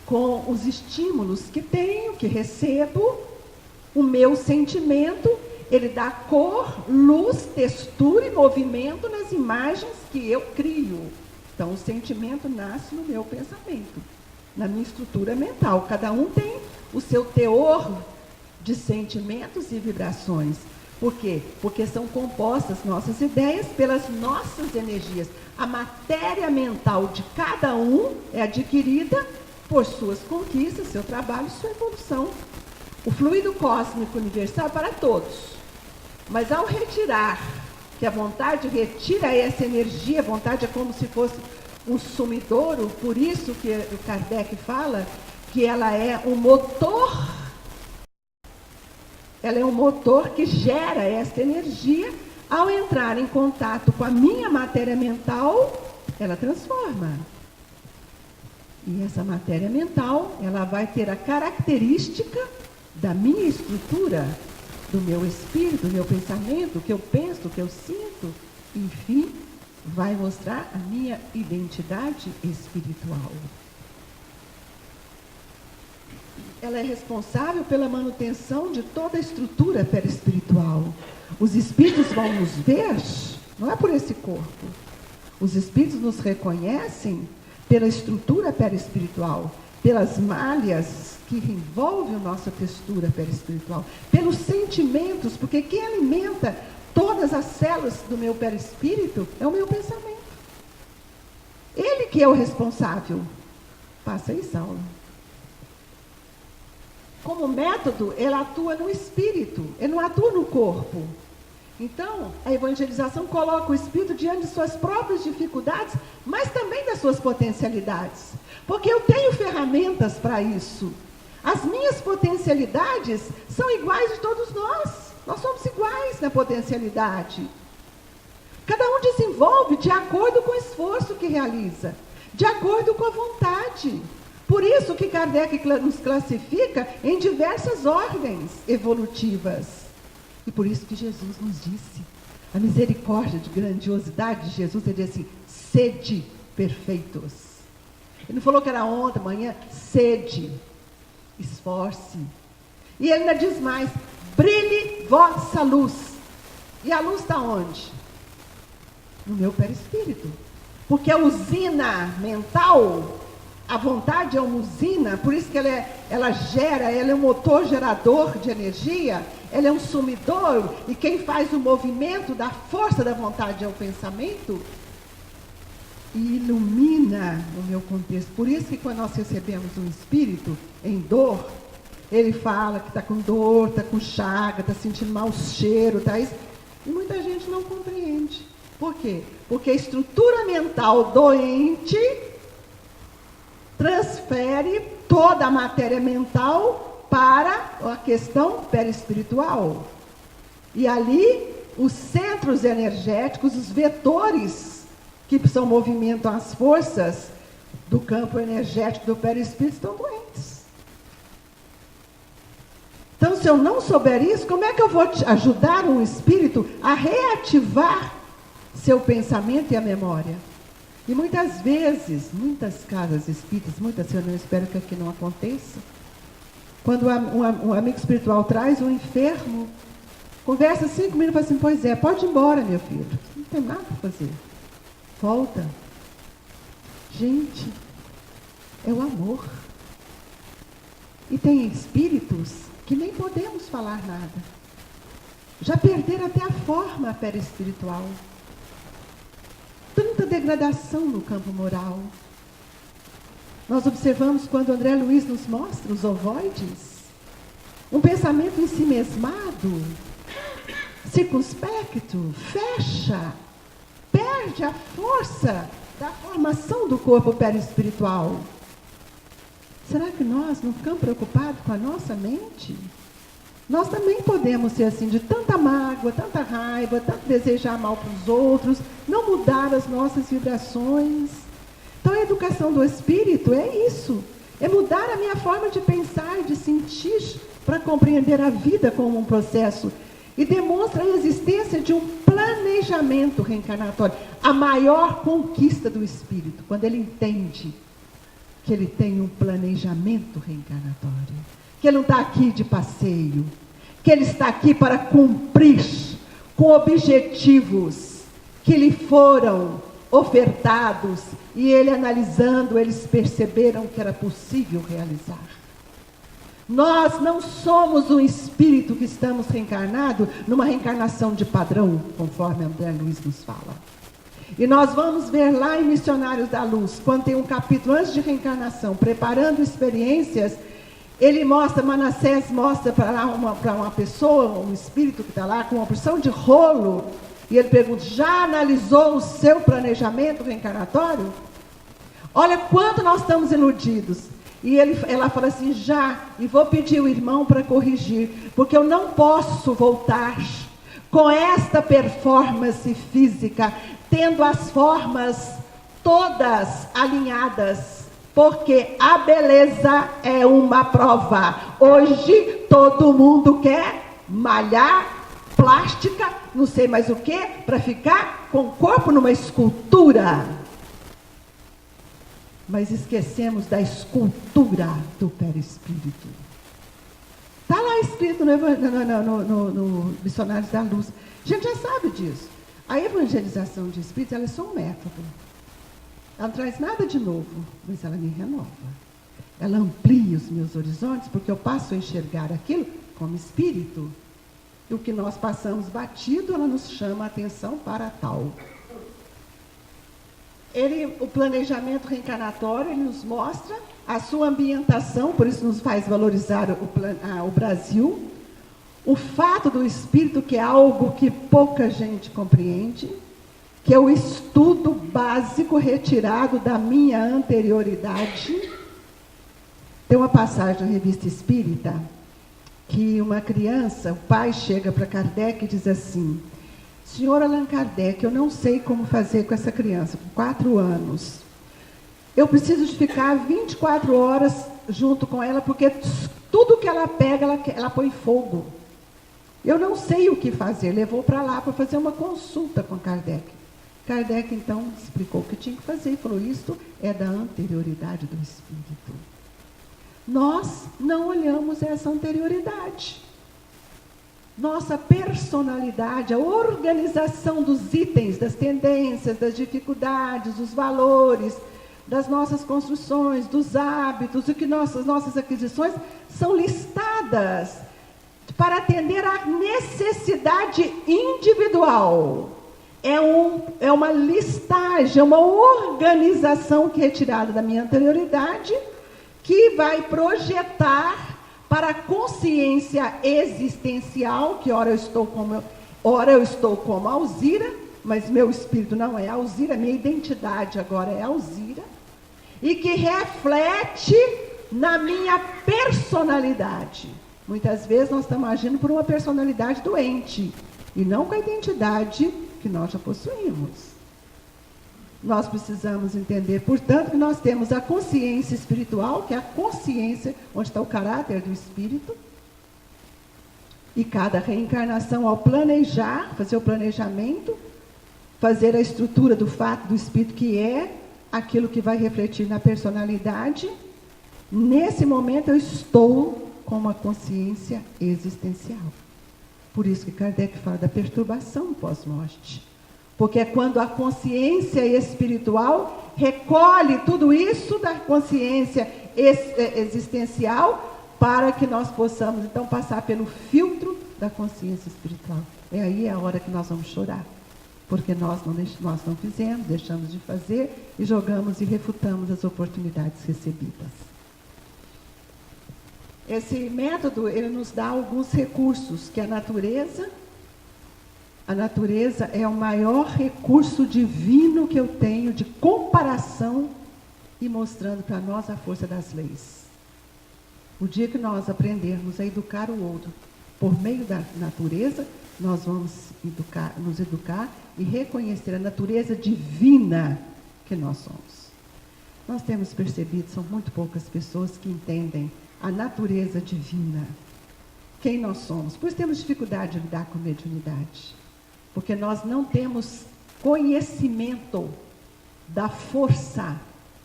[SPEAKER 1] com os estímulos que tenho, que recebo. O meu sentimento, ele dá cor, luz, textura e movimento nas imagens que eu crio. Então, o sentimento nasce no meu pensamento, na minha estrutura mental. Cada um tem o seu teor de sentimentos e vibrações. Por quê? Porque são compostas nossas ideias pelas nossas energias. A matéria mental de cada um é adquirida por suas conquistas, seu trabalho, sua evolução. O fluido cósmico universal é para todos. Mas ao retirar, que a vontade retira essa energia, a vontade é como se fosse um sumidouro, por isso que o Kardec fala que ela é um motor. Ela é um motor que gera essa energia. Ao entrar em contato com a minha matéria mental, ela transforma. E essa matéria mental, ela vai ter a característica da minha estrutura, do meu espírito, do meu pensamento, o que eu penso, o que eu sinto. Enfim, vai mostrar a minha identidade espiritual. Ela é responsável pela manutenção de toda a estrutura perispiritual. Os espíritos vão nos ver, não é por esse corpo. Os espíritos nos reconhecem pela estrutura perispiritual, pelas malhas que envolvem a nossa textura perispiritual, pelos sentimentos, porque quem alimenta todas as células do meu perispírito é o meu pensamento. Ele que é o responsável. Passa aí, Saulo. Como método, ele atua no espírito, ele não atua no corpo. Então, a evangelização coloca o espírito diante de suas próprias dificuldades, mas também das suas potencialidades. Porque eu tenho ferramentas para isso. As minhas potencialidades são iguais de todos nós. Nós somos iguais na potencialidade. Cada um desenvolve de acordo com o esforço que realiza, de acordo com a vontade. Por isso que Kardec nos classifica em diversas ordens evolutivas. E por isso que Jesus nos disse, a misericórdia de grandiosidade de Jesus, ele disse assim, sede perfeitos. Ele não falou que era ontem, amanhã, sede, esforce. E ele ainda diz mais, brilhe vossa luz. E a luz está onde? No meu perispírito. Porque a usina mental, a vontade é uma usina, por isso que ela gera, ela é um motor gerador de energia, ela é um sumidor, e quem faz o movimento da força da vontade é o pensamento, e ilumina o meu contexto. Por isso que quando nós recebemos um espírito em dor, ele fala que está com dor, está com chaga, está sentindo mau cheiro, tá isso. E muita gente não compreende. Por quê? Porque a estrutura mental doente transfere toda a matéria mental para a questão perispiritual. E ali, os centros energéticos, os vetores que movimentam as forças do campo energético do perispírito estão doentes. Então, se eu não souber isso, como é que eu vou ajudar um espírito a reativar seu pensamento e a memória? E muitas vezes, muitas casas espíritas, muitas reuniões, espero que aqui não aconteça, quando um amigo espiritual traz um enfermo, conversa 5 minutos e fala assim, pois é, pode ir embora, meu filho, não tem nada para fazer. Volta. Gente, é o amor. E tem espíritos que nem podemos falar nada. Já perderam até a forma perispiritual. Tanta degradação no campo moral. Nós observamos quando André Luiz nos mostra os ovoides, um pensamento ensimesmado, circunspecto, fecha, perde a força da formação do corpo perispiritual. Será que nós não ficamos preocupados com a nossa mente? Nós também podemos ser assim, de tanta mágoa, tanta raiva, tanto desejar mal para os outros, não mudar as nossas vibrações. Então a educação do espírito é isso, é mudar a minha forma de pensar e de sentir para compreender a vida como um processo. E demonstra a existência de um planejamento reencarnatório. A maior conquista do espírito, quando ele entende que ele tem um planejamento reencarnatório. Que ele não está aqui de passeio. Que ele está aqui para cumprir com objetivos que lhe foram ofertados. E ele analisando, eles perceberam que era possível realizar. Nós não somos um espírito que estamos reencarnados numa reencarnação de padrão, conforme André Luiz nos fala. E nós vamos ver lá em Missionários da Luz, quando tem um capítulo antes de reencarnação, preparando experiências, ele mostra, Manassés mostra para uma pessoa, um espírito que está lá, com uma porção de rolo, e ele pergunta, já analisou o seu planejamento reencarnatório? Olha quanto nós estamos iludidos. E ela fala assim, já, e vou pedir o irmão para corrigir, porque eu não posso voltar com esta performance física, tendo as formas todas alinhadas, porque a beleza é uma prova. Hoje todo mundo quer malhar, plástica, não sei mais o que, para ficar com o corpo numa escultura. Mas esquecemos da escultura do perispírito. Está lá escrito no Missionários da Luz. A gente já sabe disso. A evangelização de espíritos, ela é só um método. Ela não traz nada de novo, mas ela me renova. Ela amplia os meus horizontes, porque eu passo a enxergar aquilo como espírito. E o que nós passamos batido, ela nos chama a atenção para tal. O planejamento reencarnatório, ele nos mostra a sua ambientação, por isso nos faz valorizar o Brasil, o fato do espírito, que é algo que pouca gente compreende, que é o estudo básico retirado da minha anterioridade. Tem uma passagem na Revista Espírita, que uma criança, o pai chega para Kardec e diz assim, senhor Allan Kardec, eu não sei como fazer com essa criança, com 4 anos. Eu preciso de ficar 24 horas junto com ela, porque tudo que ela pega, ela põe fogo. Eu não sei o que fazer. Levou para lá para fazer uma consulta com Kardec. Kardec, então, explicou o que tinha que fazer e falou, isto é da anterioridade do espírito. Nós não olhamos essa anterioridade. Nossa personalidade, a organização dos itens, das tendências, das dificuldades, dos valores, das nossas construções, dos hábitos, o que nossas aquisições são listadas para atender à necessidade individual. É uma listagem, é uma organização que é retirada da minha anterioridade, que vai projetar para a consciência existencial, que ora eu estou como Alzira, mas meu espírito não é Alzira, minha identidade agora é Alzira, e que reflete na minha personalidade. Muitas vezes nós estamos agindo por uma personalidade doente, e não com a identidade que nós já possuímos. Nós precisamos entender, portanto, que nós temos a consciência espiritual, que é a consciência onde está o caráter do espírito. E cada reencarnação, ao planejar, fazer o planejamento, fazer a estrutura do fato do espírito, que é aquilo que vai refletir na personalidade, nesse momento eu estou com uma consciência existencial. Por isso que Kardec fala da perturbação pós-morte. Porque é quando a consciência espiritual recolhe tudo isso da consciência existencial para que nós possamos, então, passar pelo filtro da consciência espiritual. Aí é a hora que nós vamos chorar. Porque nós não fizemos, deixamos de fazer e jogamos e refutamos as oportunidades recebidas. Esse método, ele nos dá alguns recursos, que a natureza é o maior recurso divino que eu tenho de comparação e mostrando para nós a força das leis. O dia que nós aprendermos a educar o outro por meio da natureza, nós vamos nos educar e reconhecer a natureza divina que nós somos. Nós temos percebido, são muito poucas pessoas que entendem a natureza divina, quem nós somos. Por isso temos dificuldade de lidar com mediunidade. Porque nós não temos conhecimento da força,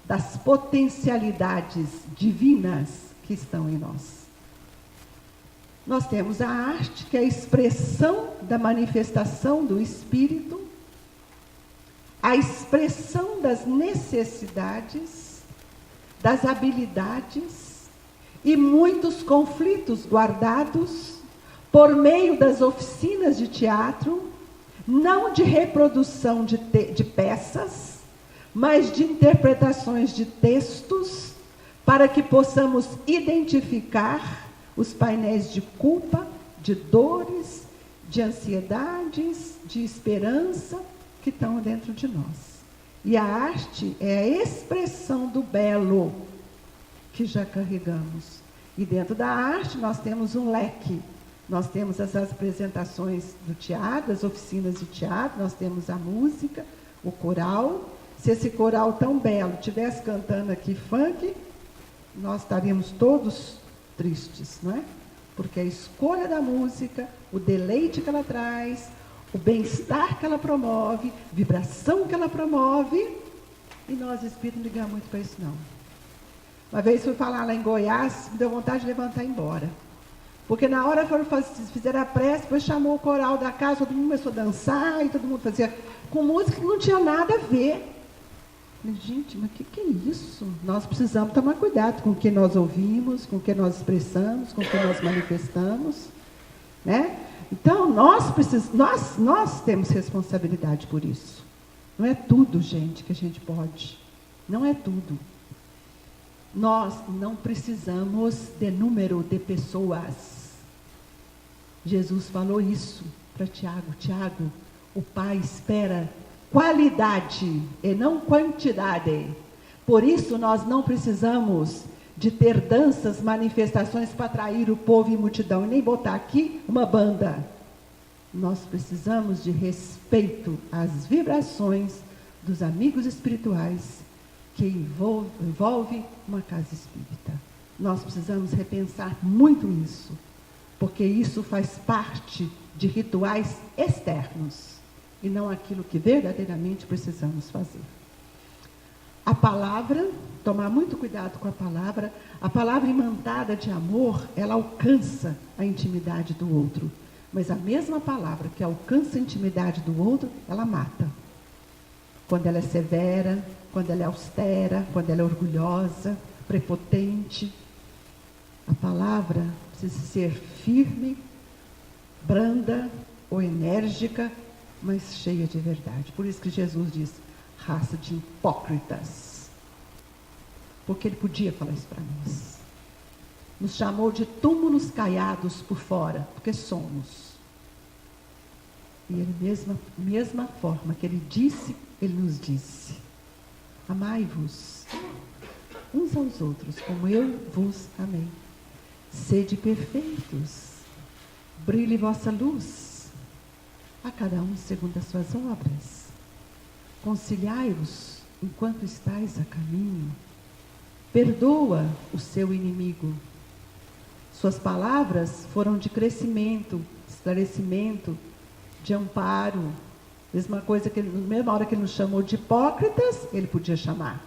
[SPEAKER 1] das potencialidades divinas que estão em nós. Nós temos a arte, que é a expressão da manifestação do espírito, a expressão das necessidades, das habilidades e muitos conflitos guardados por meio das oficinas de teatro, não de reprodução de peças, mas de interpretações de textos, para que possamos identificar os painéis de culpa, de dores, de ansiedades, de esperança que estão dentro de nós. E a arte é a expressão do belo que já carregamos. E dentro da arte nós temos um leque. Nós temos as apresentações do teatro, as oficinas de teatro, nós temos a música, o coral. Se esse coral tão belo estivesse cantando aqui funk, nós estaríamos todos tristes, não é? Porque a escolha da música, o deleite que ela traz, o bem-estar que ela promove, vibração que ela promove, e nós espíritos não ligamos muito para isso, não. Uma vez fui falar lá em Goiás, me deu vontade de levantar e ir embora. Porque na hora que fizeram a prece, depois chamou o coral da casa, todo mundo começou a dançar, e todo mundo fazia com música que não tinha nada a ver. Falei, gente, mas o que é isso? Nós precisamos tomar cuidado com o que nós ouvimos, com o que nós expressamos, com o que nós manifestamos, né? Então, nós temos responsabilidade por isso. Não é tudo, gente, que a gente pode. Não é tudo. Nós não precisamos de número de pessoas. Jesus falou isso para Tiago. Tiago, o Pai espera qualidade e não quantidade. Por isso nós não precisamos de ter danças, manifestações para atrair o povo e multidão, e nem botar aqui uma banda. Nós precisamos de respeito às vibrações dos amigos espirituais que envolve uma casa espírita. Nós precisamos repensar muito isso, porque isso faz parte de rituais externos e não aquilo que verdadeiramente precisamos fazer. A palavra, tomar muito cuidado com a palavra imantada de amor, ela alcança a intimidade do outro, mas a mesma palavra que alcança a intimidade do outro, ela mata. Quando ela é severa, quando ela é austera, quando ela é orgulhosa, prepotente. A palavra precisa ser firme, branda ou enérgica, mas cheia de verdade. Por isso que Jesus diz, raça de hipócritas. Porque ele podia falar isso para nós. Nos chamou de túmulos caiados por fora, porque somos. E ele, mesma forma que ele disse, ele nos disse: amai-vos uns aos outros, como eu vos amei. Sede perfeitos, brilhe vossa luz, a cada um segundo as suas obras. Conciliai-vos enquanto estáis a caminho. Perdoa o seu inimigo. Suas palavras foram de crescimento, esclarecimento, de amparo. Mesma coisa que na mesma hora que ele nos chamou de hipócritas, ele podia chamar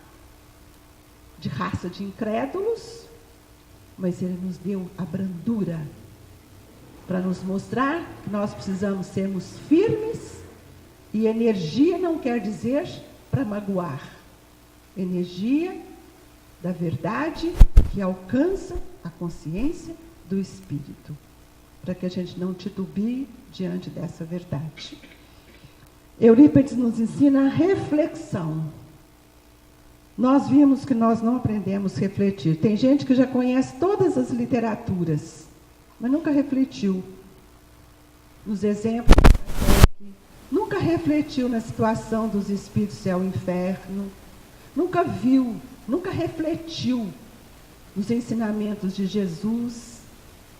[SPEAKER 1] de raça de incrédulos, mas ele nos deu a brandura para nos mostrar que nós precisamos sermos firmes, e energia não quer dizer para magoar. Energia da verdade que alcança a consciência do Espírito, para que a gente não titubie diante dessa verdade. Eurípides nos ensina a reflexão. Nós vimos que nós não aprendemos a refletir. Tem gente que já conhece todas as literaturas, mas nunca refletiu nos exemplos, nunca refletiu na situação dos espíritos céu e inferno, nunca viu, nunca refletiu nos ensinamentos de Jesus.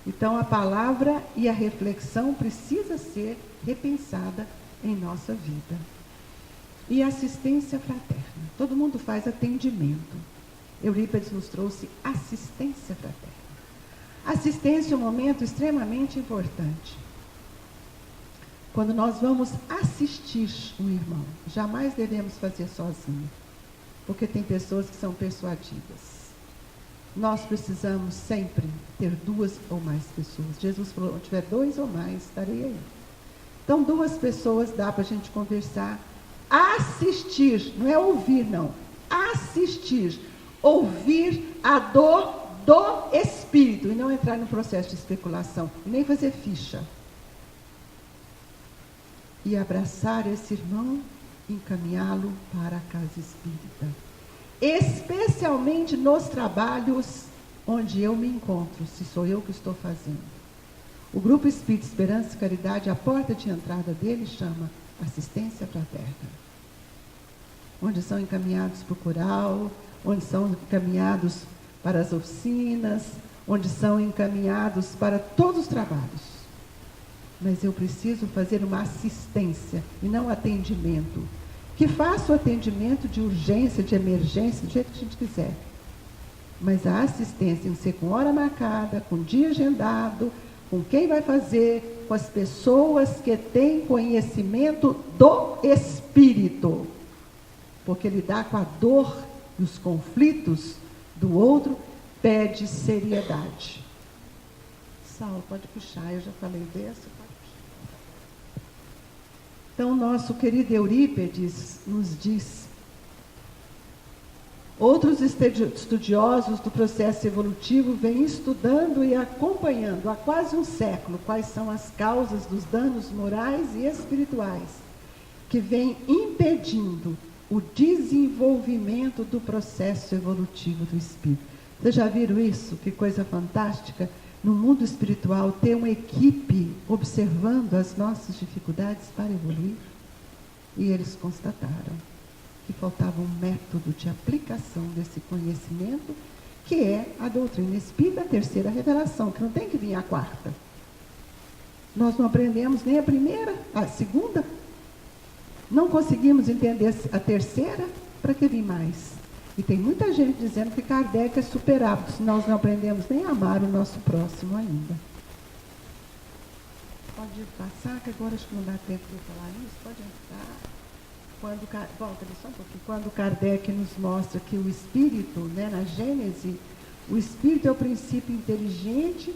[SPEAKER 1] Então a palavra e a reflexão precisa ser repensada em nossa vida. E assistência fraterna. Todo mundo faz atendimento. Eurípides nos trouxe assistência fraterna. Assistência é um momento extremamente importante. Quando nós vamos assistir um irmão, jamais devemos fazer sozinho, porque tem pessoas que são persuadidas. Nós precisamos sempre ter 2 ou mais pessoas. Jesus falou: onde tiver 2 ou mais, estarei aí. Então, 2 pessoas dá para a gente conversar. Assistir, não é ouvir, não. Assistir. Ouvir a dor do espírito e não entrar no processo de especulação, e nem fazer ficha. E abraçar esse irmão, encaminhá-lo para a casa espírita. Especialmente nos trabalhos onde eu me encontro, se sou eu que estou fazendo. O Grupo Espírita Esperança e Caridade, a porta de entrada dele chama assistência fraterna. Onde são encaminhados para o coral, onde são encaminhados para as oficinas, onde são encaminhados para todos os trabalhos. Mas eu preciso fazer uma assistência e não atendimento. Que faça o atendimento de urgência, de emergência, do jeito que a gente quiser. Mas a assistência tem que ser com hora marcada, com dia agendado, com quem vai fazer, com as pessoas que têm conhecimento do espírito. Porque lidar com a dor e os conflitos do outro pede seriedade. Saulo, pode puxar, eu já falei dessa. Então, nosso querido Eurípides nos diz: outros estudiosos do processo evolutivo vêm estudando e acompanhando há quase um século quais são as causas dos danos morais e espirituais que vêm impedindo o desenvolvimento do processo evolutivo do espírito. Vocês já viram isso? Que coisa fantástica! No mundo espiritual, ter uma equipe observando as nossas dificuldades para evoluir. E eles constataram que faltava um método de aplicação desse conhecimento, que é a doutrina espírita, a terceira revelação, que não tem que vir a quarta. Nós não aprendemos nem a primeira, a segunda. Não conseguimos entender a terceira, para que vir mais? E tem muita gente dizendo que Kardec é superável, se nós não aprendemos nem a amar o nosso próximo ainda. Pode passar, que agora acho que não dá tempo de falar isso. Pode entrar. Volta ali só um pouquinho. Quando Kardec nos mostra que o espírito, na Gênese, o espírito é o princípio inteligente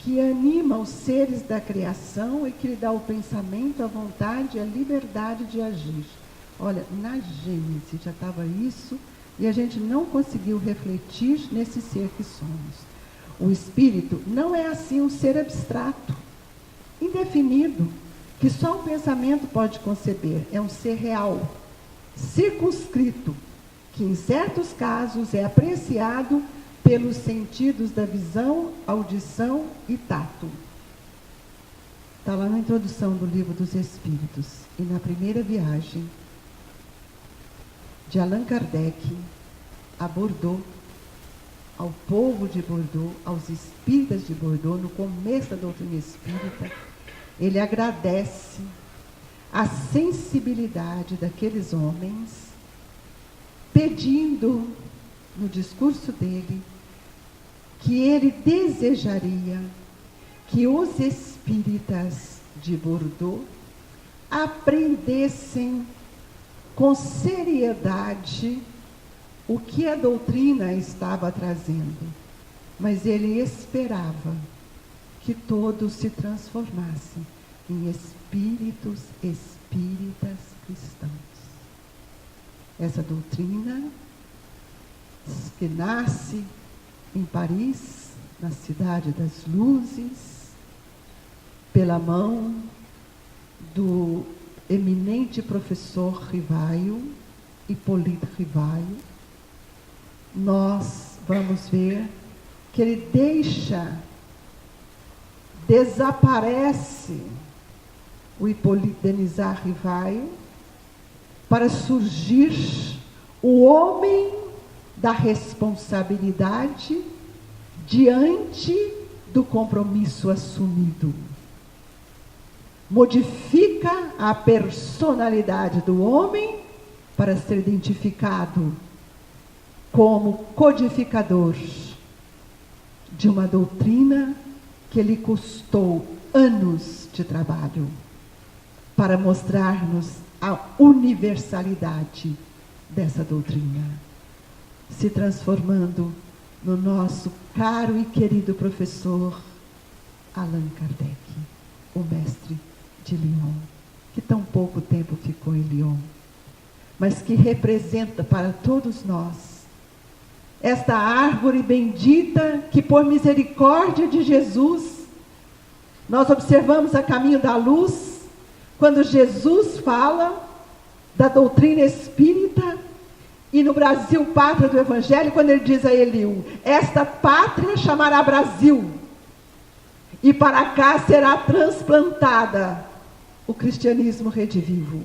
[SPEAKER 1] que anima os seres da criação e que lhe dá o pensamento, a vontade e a liberdade de agir. Olha, na Gênese já estava isso. E a gente não conseguiu refletir nesse ser que somos. O espírito não é assim um ser abstrato, indefinido, que só o pensamento pode conceber. É um ser real, circunscrito, que em certos casos é apreciado pelos sentidos da visão, audição e tato. Está lá na introdução do Livro dos Espíritos. E na primeira viagem de Allan Kardec a Bordeaux, ao povo de Bordeaux, aos espíritas de Bordeaux, no começo da doutrina espírita, ele agradece a sensibilidade daqueles homens, pedindo no discurso dele que ele desejaria que os espíritas de Bordeaux aprendessem com seriedade o que a doutrina estava trazendo, mas ele esperava que todos se transformassem em espíritos espíritas cristãos. Essa doutrina que nasce em Paris, na Cidade das Luzes, pela mão do eminente professor Rivaio, Hippolyte Rivaio, nós vamos ver que ele desaparece o Hippolyte Denisard Rivaio para surgir o homem da responsabilidade diante do compromisso assumido. Modifica a personalidade do homem para ser identificado como codificador de uma doutrina que lhe custou anos de trabalho para mostrar-nos a universalidade dessa doutrina, se transformando no nosso caro e querido professor Allan Kardec, o mestre de Lyon, que tão pouco tempo ficou em Lyon, mas que representa para todos nós esta árvore bendita que, por misericórdia de Jesus, nós observamos a caminho da luz, quando Jesus fala da doutrina espírita, e no Brasil, pátria do Evangelho, quando ele diz a Eliú, esta pátria chamará Brasil, e para cá será transplantada o cristianismo redivivo.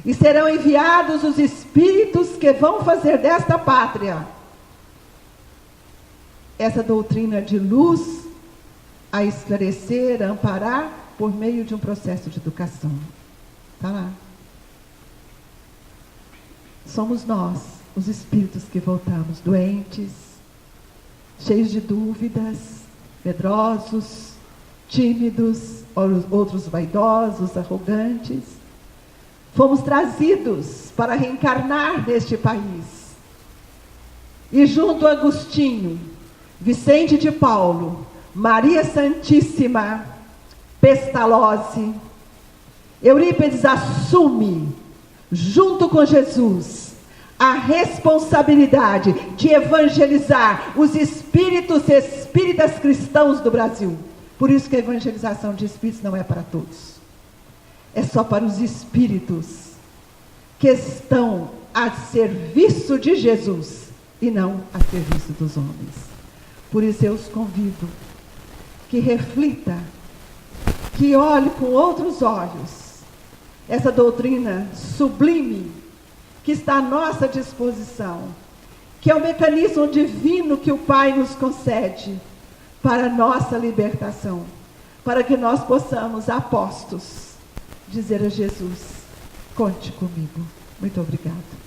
[SPEAKER 1] E serão enviados os espíritos que vão fazer desta pátria essa doutrina de luz a esclarecer, a amparar por meio de um processo de educação. Está lá. Somos nós, os espíritos que voltamos doentes, cheios de dúvidas, medrosos, tímidos, outros vaidosos, arrogantes. Fomos trazidos para reencarnar neste país. E junto a Agostinho, Vicente de Paulo, Maria Santíssima, Pestalozzi, Eurípides assume, junto com Jesus, a responsabilidade de evangelizar os espíritos espíritas cristãos do Brasil. Por isso que a evangelização de espíritos não é para todos. É só para os espíritos que estão a serviço de Jesus e não a serviço dos homens. Por isso eu os convido que reflita, que olhe com outros olhos essa doutrina sublime que está à nossa disposição, que é o mecanismo divino que o Pai nos concede para a nossa libertação, para que nós possamos, apostos, dizer a Jesus, conte comigo. Muito obrigado.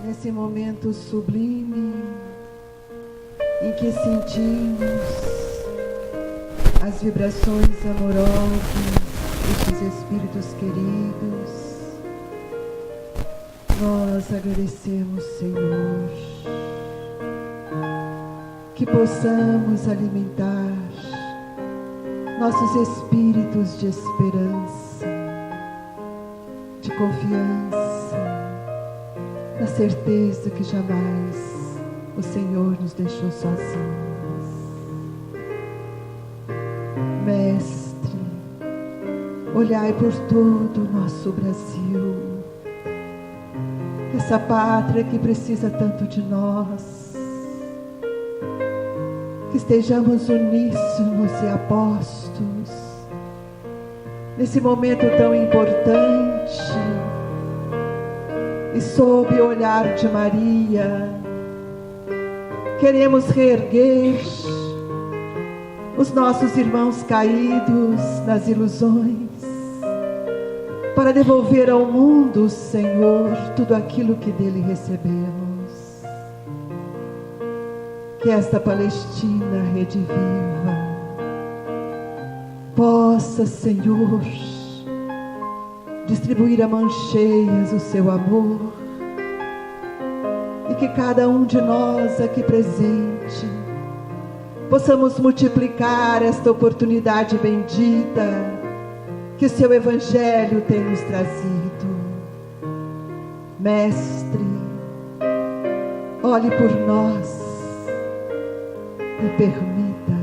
[SPEAKER 1] Nesse momento sublime em que sentimos as vibrações amorosas destes Espíritos queridos, nós agradecemos, Senhor, que possamos alimentar nossos espíritos de esperança, de confiança, na certeza que jamais o Senhor nos deixou sozinhos. Mestre, olhai por todo o nosso Brasil, essa pátria que precisa tanto de nós, que estejamos uníssonos e apostos nesse momento tão importante, e sob o olhar de Maria queremos reerguer os nossos irmãos caídos nas ilusões, para devolver ao mundo, Senhor, tudo aquilo que dele recebemos. Que esta Palestina rediviva possa, Senhor, distribuir a mãos cheias o seu amor, e que cada um de nós aqui presente possamos multiplicar esta oportunidade bendita que o seu Evangelho tem nos trazido. Mestre, olhe por nós e permita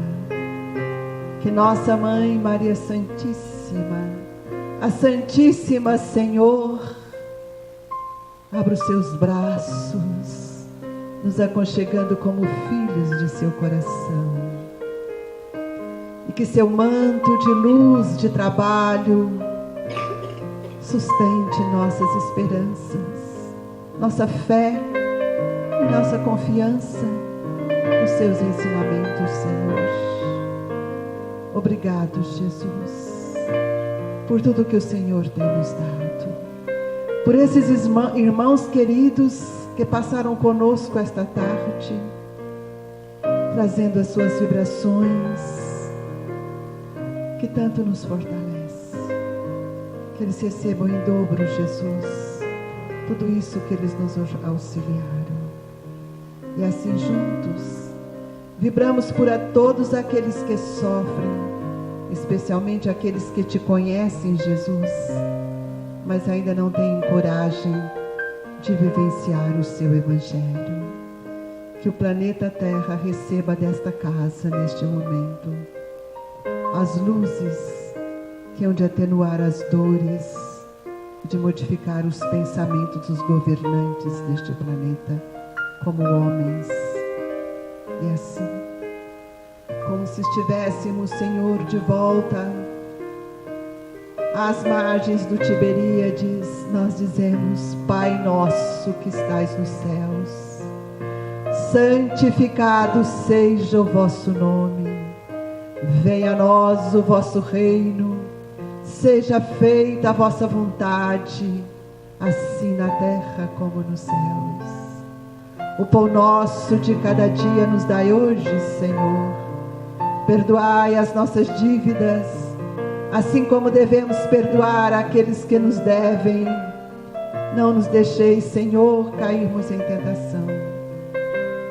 [SPEAKER 1] que nossa Mãe Maria Santíssima, a Santíssima Senhor, abra os seus braços, nos aconchegando como filhos de seu coração, e que seu manto de luz, de trabalho, sustente nossas esperanças, nossa fé e nossa confiança nos seus ensinamentos, Senhor. Obrigado, Jesus, por tudo que o Senhor tem nos dado, por esses irmãos queridos que passaram conosco esta tarde, trazendo as suas vibrações, que tanto nos fortalece. Que eles recebam em dobro, Jesus, tudo isso que eles nos auxiliaram. E assim juntos, vibramos por todos aqueles que sofrem, especialmente aqueles que te conhecem, Jesus, mas ainda não têm coragem de vivenciar o seu Evangelho. Que o planeta Terra receba desta casa, neste momento, as luzes que hão de atenuar as dores, de modificar os pensamentos dos governantes deste planeta, como homens. E assim, como se estivéssemos, Senhor, de volta às margens do Tiberíades, nós dizemos: Pai nosso que estais nos céus, santificado seja o vosso nome, venha a nós o vosso reino, seja feita a vossa vontade, assim na terra como nos céus. O pão nosso de cada dia nos dai hoje, Senhor. Perdoai as nossas dívidas, assim como devemos perdoar aqueles que nos devem. Não nos deixeis, Senhor, cairmos em tentação,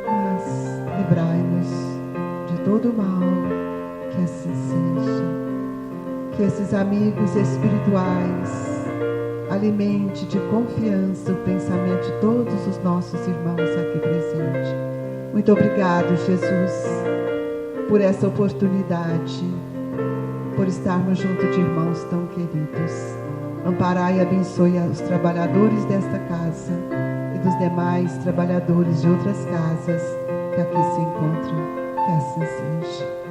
[SPEAKER 1] mas livrai-nos de todo o mal. Que assim seja. Que esses amigos espirituais alimente de confiança o pensamento de todos os nossos irmãos aqui presentes. Muito obrigado, Jesus, por essa oportunidade, por estarmos junto de irmãos tão queridos. Amparai e abençoe os trabalhadores desta casa e dos demais trabalhadores de outras casas que aqui se encontram. Que assim seja.